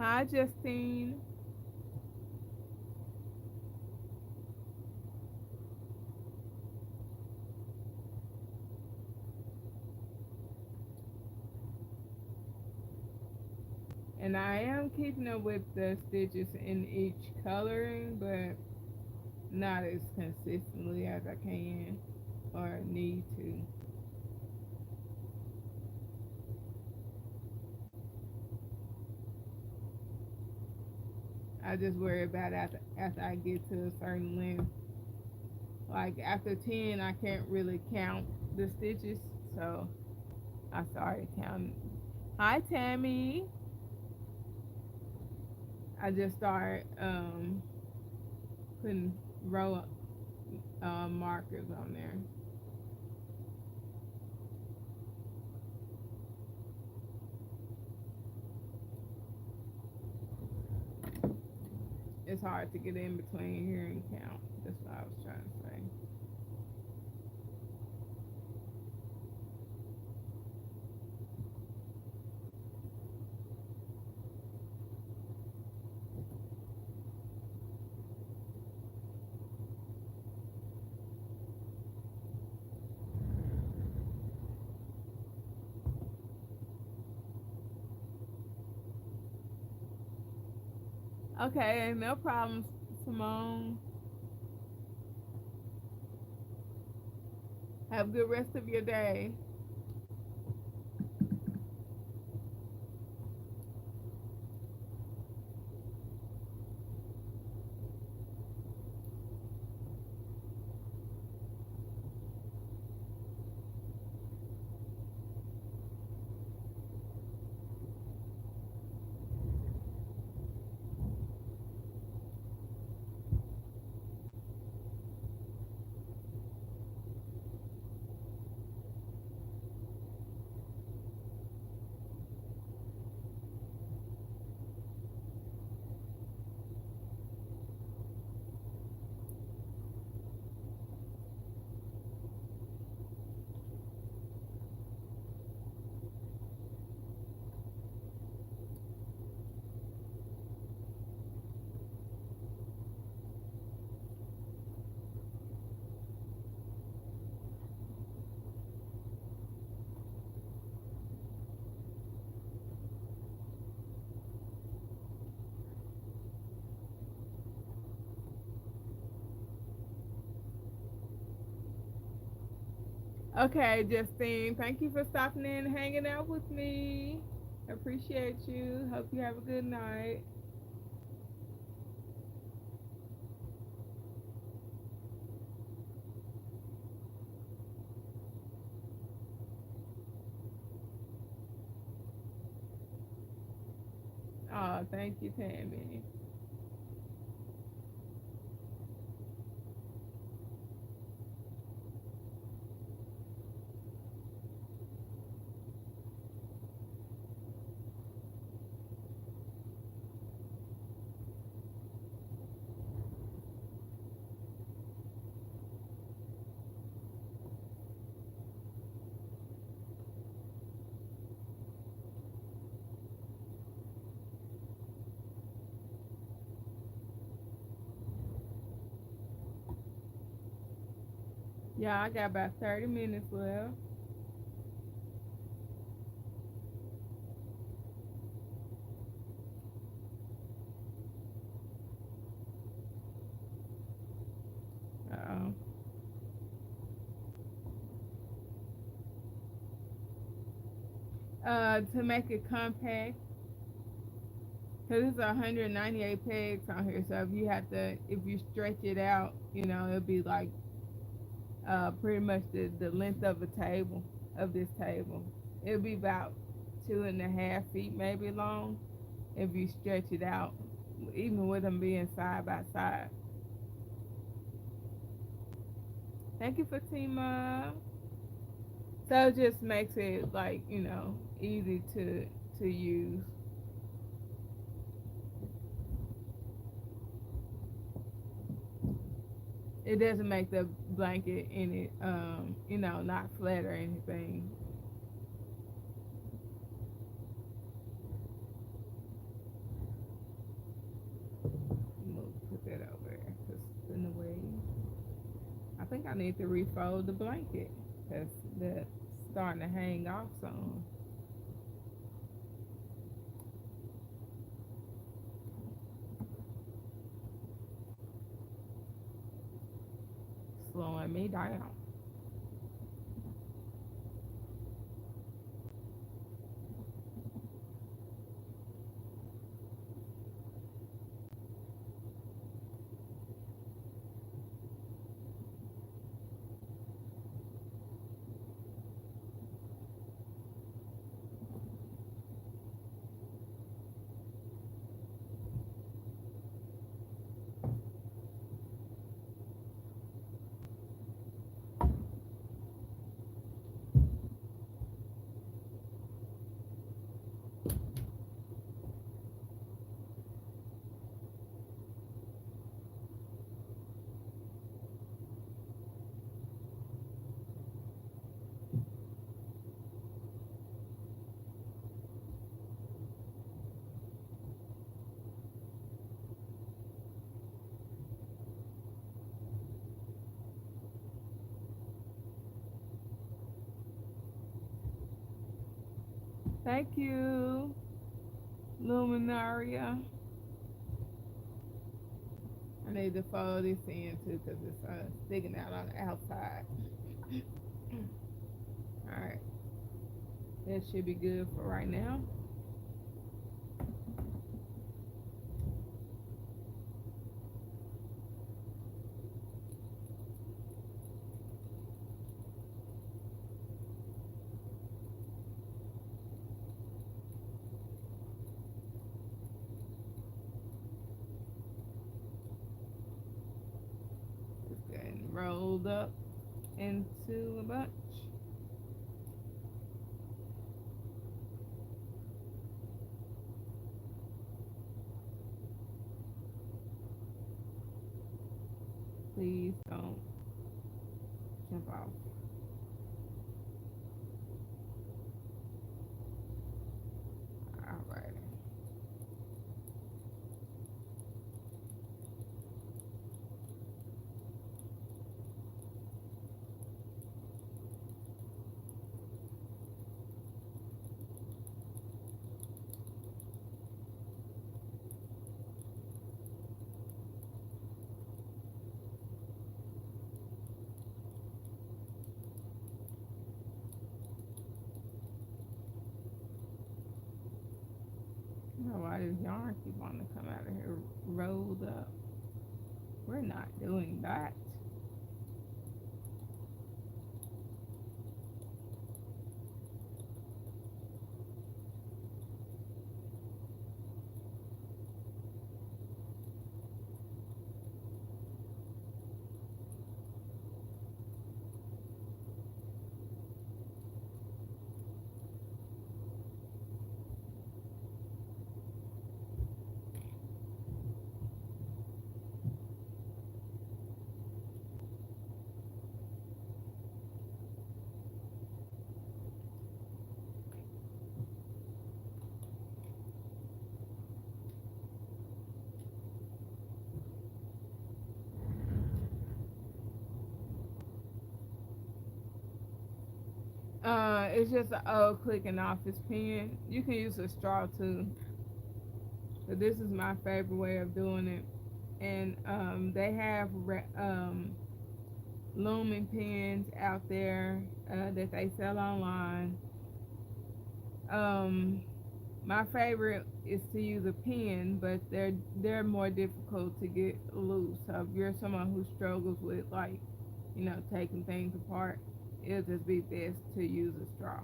Hi, Justine. And I am keeping up with the stitches in each coloring, but not as consistently as I can or need to. I just worry about after I get to a certain length. Like after 10, I can't really count the stitches, so I started counting. Hi, Tammy. I just started putting row markers on there. It's hard to get in between here and count. That's what I was trying to say. Okay, no problems, Simone. Have a good rest of your day. Okay, Justine, thank you for stopping in and hanging out with me. Appreciate you. Hope you have a good night. Oh, thank you, Tammy. Yeah, I got about 30 minutes left. Uh-oh. To make it compact, because it's 198 pegs on here, so if you stretch it out, it'll be like pretty much the length of a table, of this table. It'll be about 2.5 feet maybe long if you stretch it out, even with them being side by side. Thank you, Fatima. So it just makes it like, easy to use. it doesn't make the blanket any you know, not flat or anything. We'll put that over there because it's in the way. I think I need to refold the blanket because that's starting to hang off some. Slowing me down. Thank you, Luminaria. I need to fold this in too because it's sticking out on the outside. Alright, that should be good for right now. It's getting rolled up into a bunch. Please don't jump off. Alright. I don't know why this yarn keep wanting to come out of here rolled up. We're not doing that. It's just an old clicking office pen. You can use a straw too, but this is my favorite way of doing it. And they have looming pens out there that they sell online. Um, my favorite is to use a pen, but they're more difficult to get loose. So if you're someone who struggles with, like, you know, taking things apart, it'll just be best to use a straw.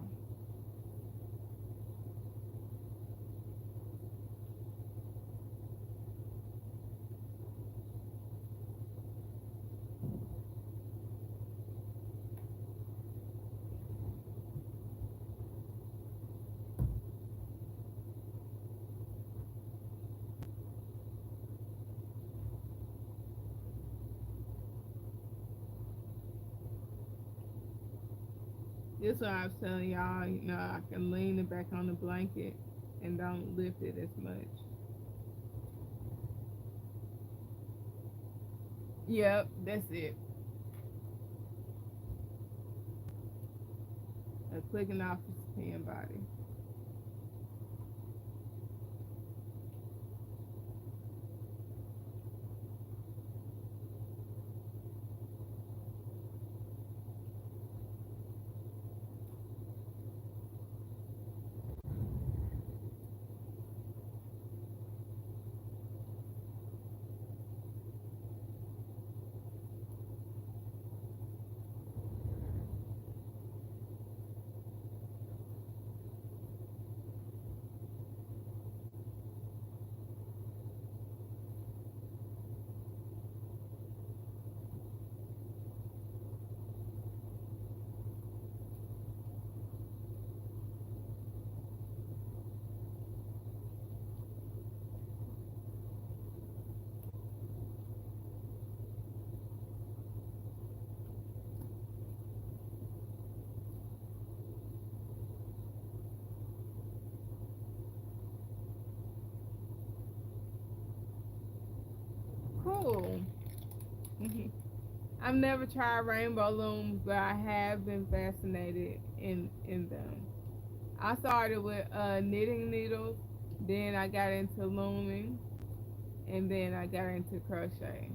This one I was telling y'all, I can lean it back on the blanket and don't lift it as much. Yep, that's it. A clicking off the pen body. Cool. I've never tried rainbow looms, but I have been fascinated in them. I started with knitting needles, then I got into looming, and then I got into crochet.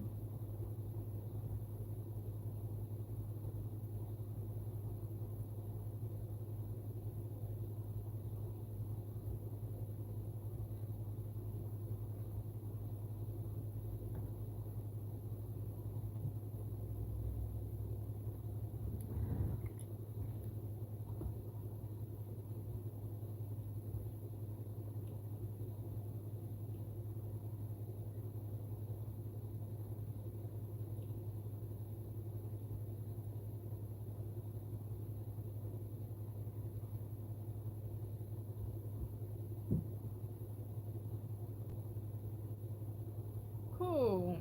Cool.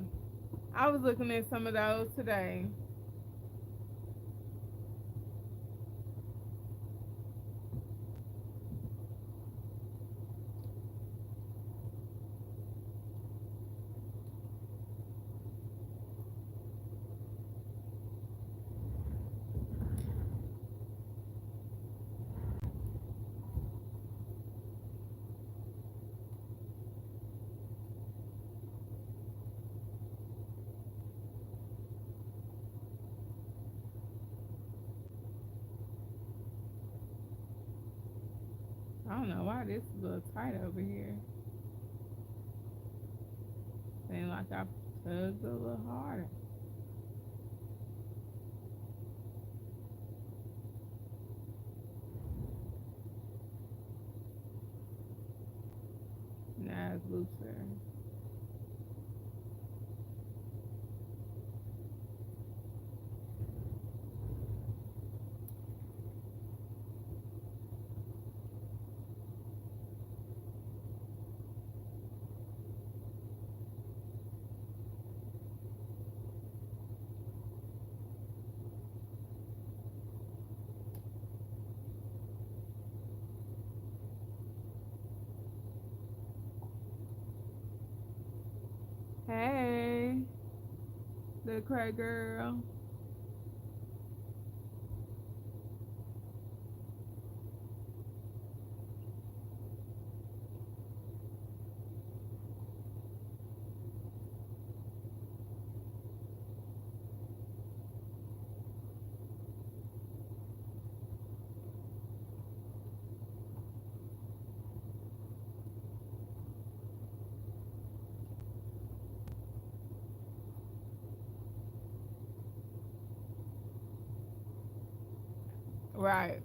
I was looking at some of those today. I don't know why this is a little tight over here. Seems like I tugged a little harder. Now it's looser. Hey, little cray girl. Right.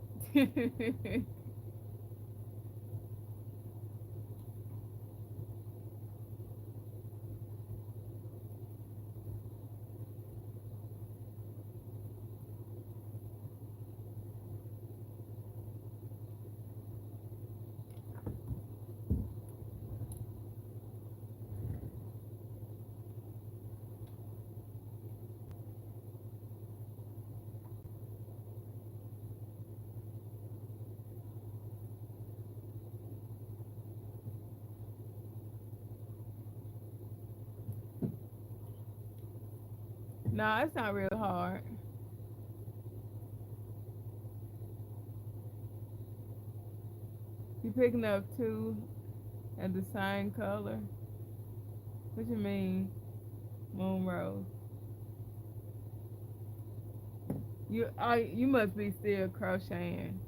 No, it's not real hard. You picking up two at the same color? What you mean, moon rose? You must be still crocheting.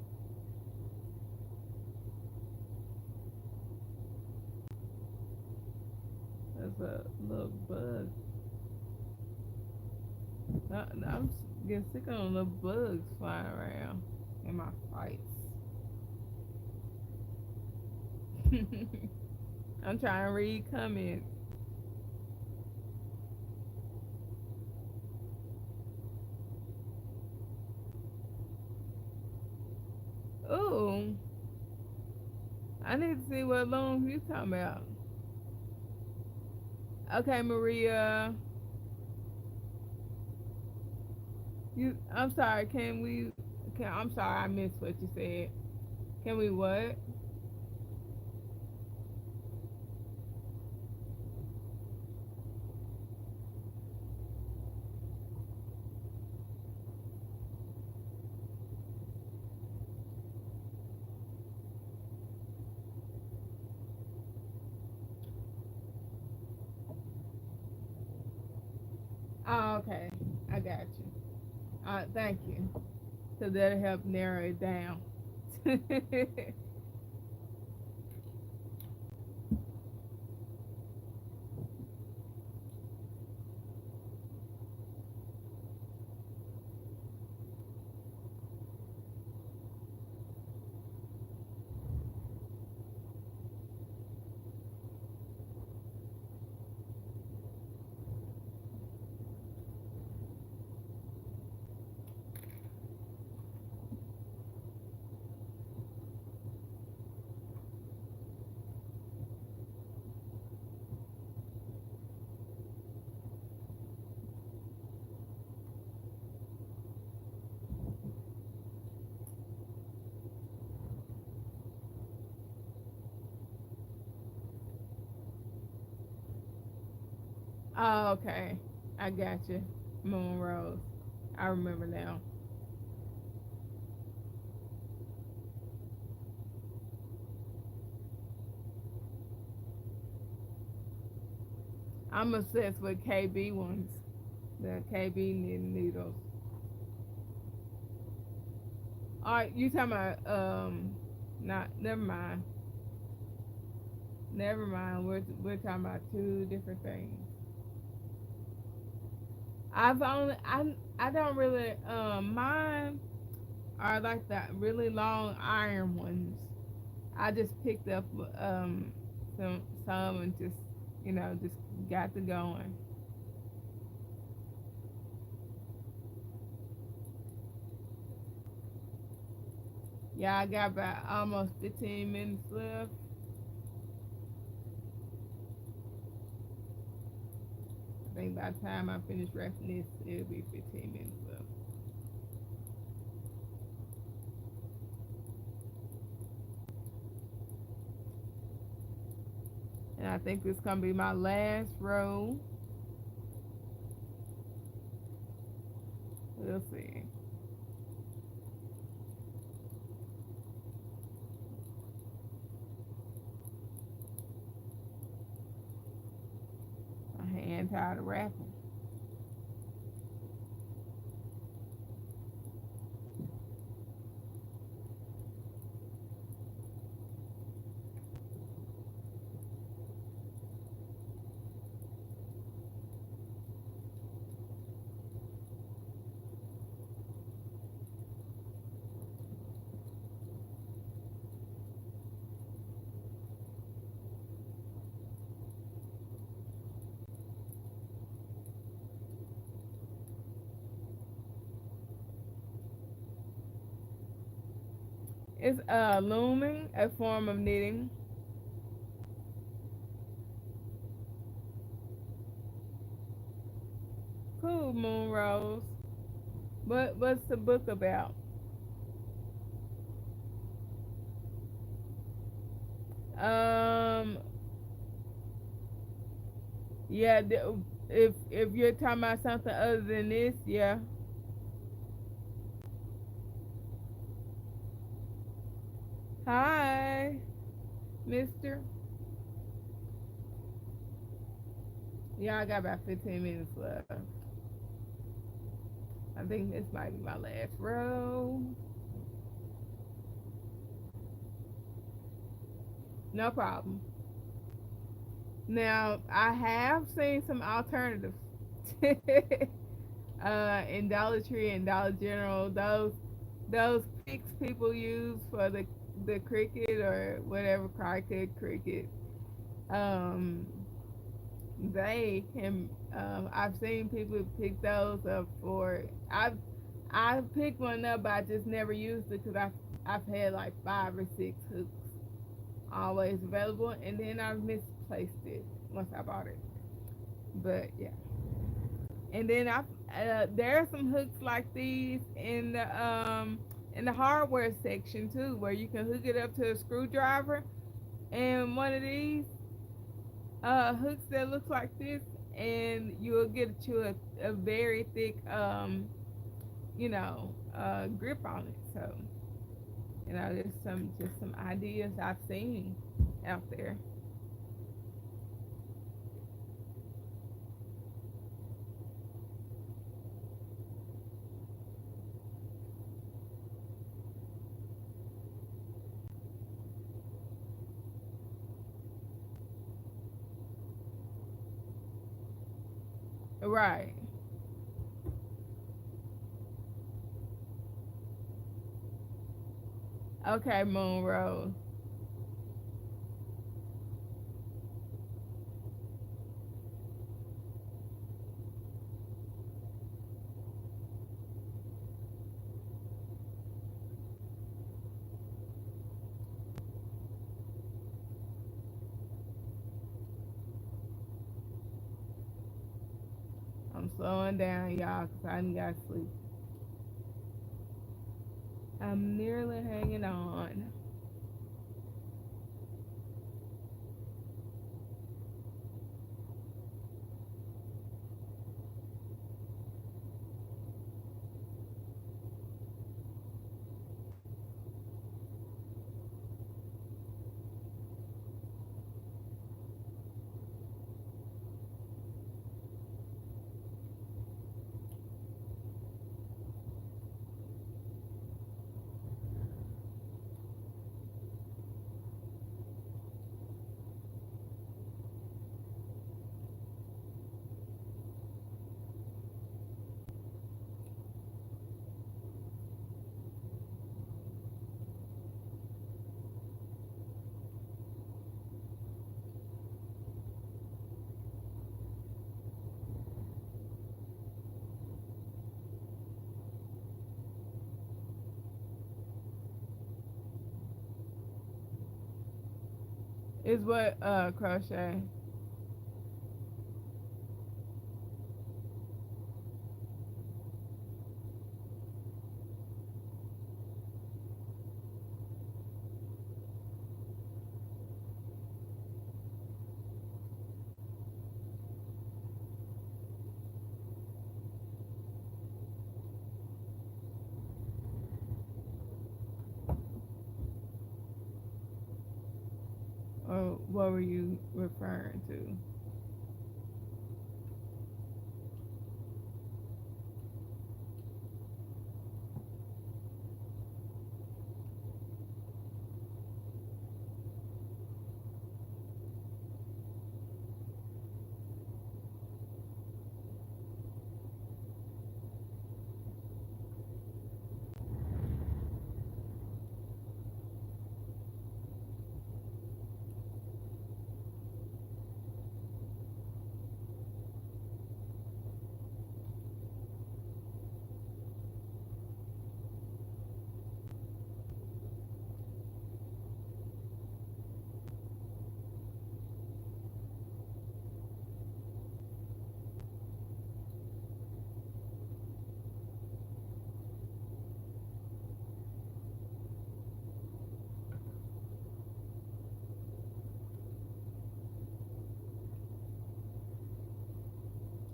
That's a little bug. I'm getting sick of them little bugs flying around in my fights. I'm trying to read comments. Ooh, I need to see what looms you talking about. Okay, Maria. I'm sorry. Can we? I'm sorry. I missed what you said. Can we what? Oh, okay. I got you. Thank you. So that'll help narrow it down. Oh, okay. I got you. Moon Rose. I remember now. I'm obsessed with KB ones. The KB knitting needles. Alright, you talking about not never mind. Never mind. We're talking about two different things. I don't really mine are like the really long iron ones. I just picked up some and just just got to going. Yeah, I got about almost 15 minutes left. I think by the time I finish wrapping this, it'll be 15 minutes left. And I think this is gonna be my last row. We'll see. My hand tired of wrapping. It's looming, a form of knitting. Cool, Moon Rose. What's the book about? Um, yeah, If you're talking about something other than this, yeah. Hi, Mister. Yeah, I got about 15 minutes left. I think this might be my last row. No problem. Now I have seen some alternatives in Dollar Tree and Dollar General. Those picks people use for the cricket or whatever cricket. Um, they can. I've seen people pick those up for. I've picked one up, but I just never used it because I've had like 5 or 6 hooks always available, and then I've misplaced it once I bought it. But yeah, and then I there are some hooks like these in the hardware section too, where you can hook it up to a screwdriver, and one of these hooks that looks like this, and you'll get a very thick grip on it. So there's some ideas I've seen out there. Right. Okay, Moon Rose. I'm slowing down, y'all, because I didn't got sleep. I'm nearly hanging on. Is what Crochet. Or what were you referring to?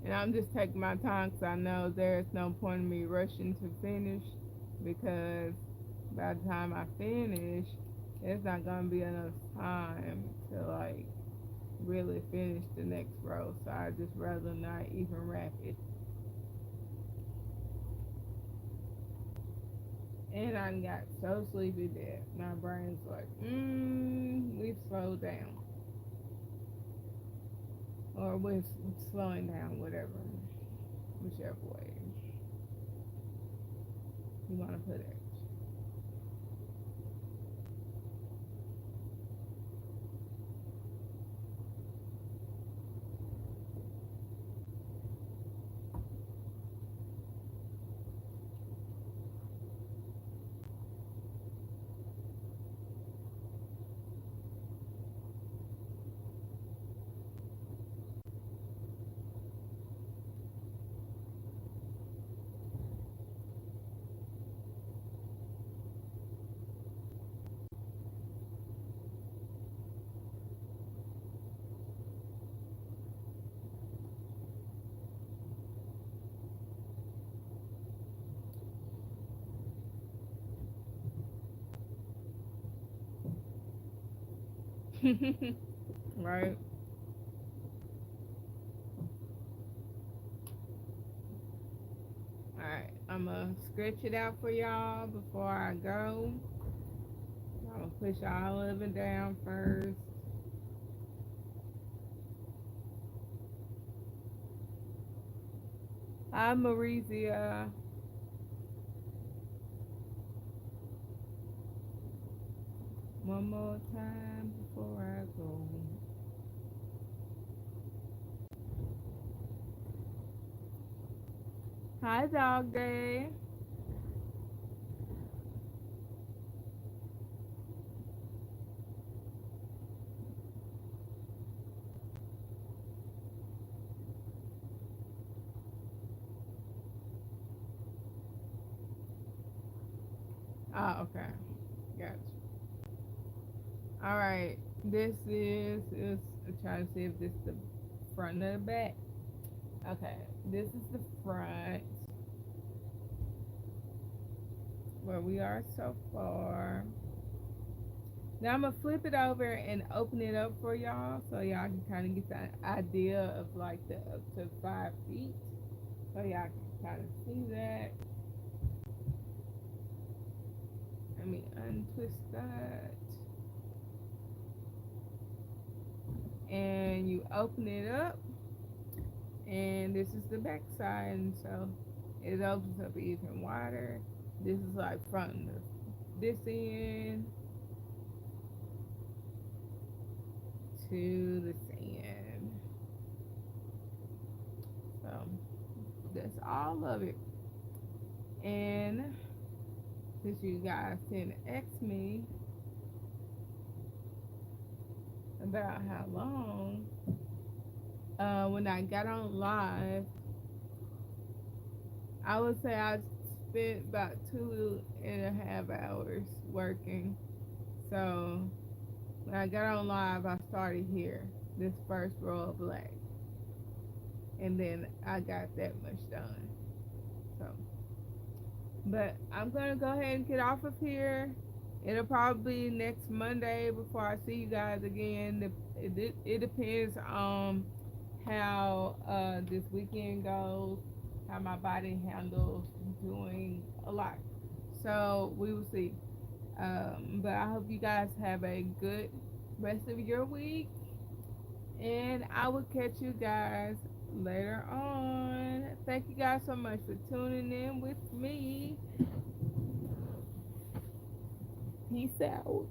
And I'm just taking my time because I know there's no point in me rushing to finish, because by the time I finish, it's not going to be enough time to like really finish the next row. So I just rather not even wrap it. And I got so sleepy that my brain's like, we've slowed down. Or we're slowing down, whatever. Whichever way you want to put it. Right? Alright, I'm going to stretch it out for y'all before I go. I'm going to push all of it down first. Hi, Marizia. One more time before I go. Hi, Dog Day. Oh, okay. Gotcha. Alright. Is I'm trying to see if this is the front or the back. Okay. This is the front where we are so far. Now I'm gonna flip it over and open it up for y'all so y'all can kind of get the idea of like the up to 5 feet. So y'all can kind of see that. Let me untwist that. And you open it up, and this is the back side, and so it opens up even wider. This is like from this end to this end. So that's all of it. And since you guys tend to ask me about how long, when I got on live, I would say I spent about 2.5 hours working. So when I got on live, I started here, this first row of black, and then I got that much done. So, but I'm gonna go ahead and get off of here. It'll probably be next Monday before I see you guys again. It depends on how this weekend goes, how my body handles doing a lot. So we will see. But I hope you guys have a good rest of your week. And I will catch you guys later on. Thank you guys so much for tuning in with me. Peace out.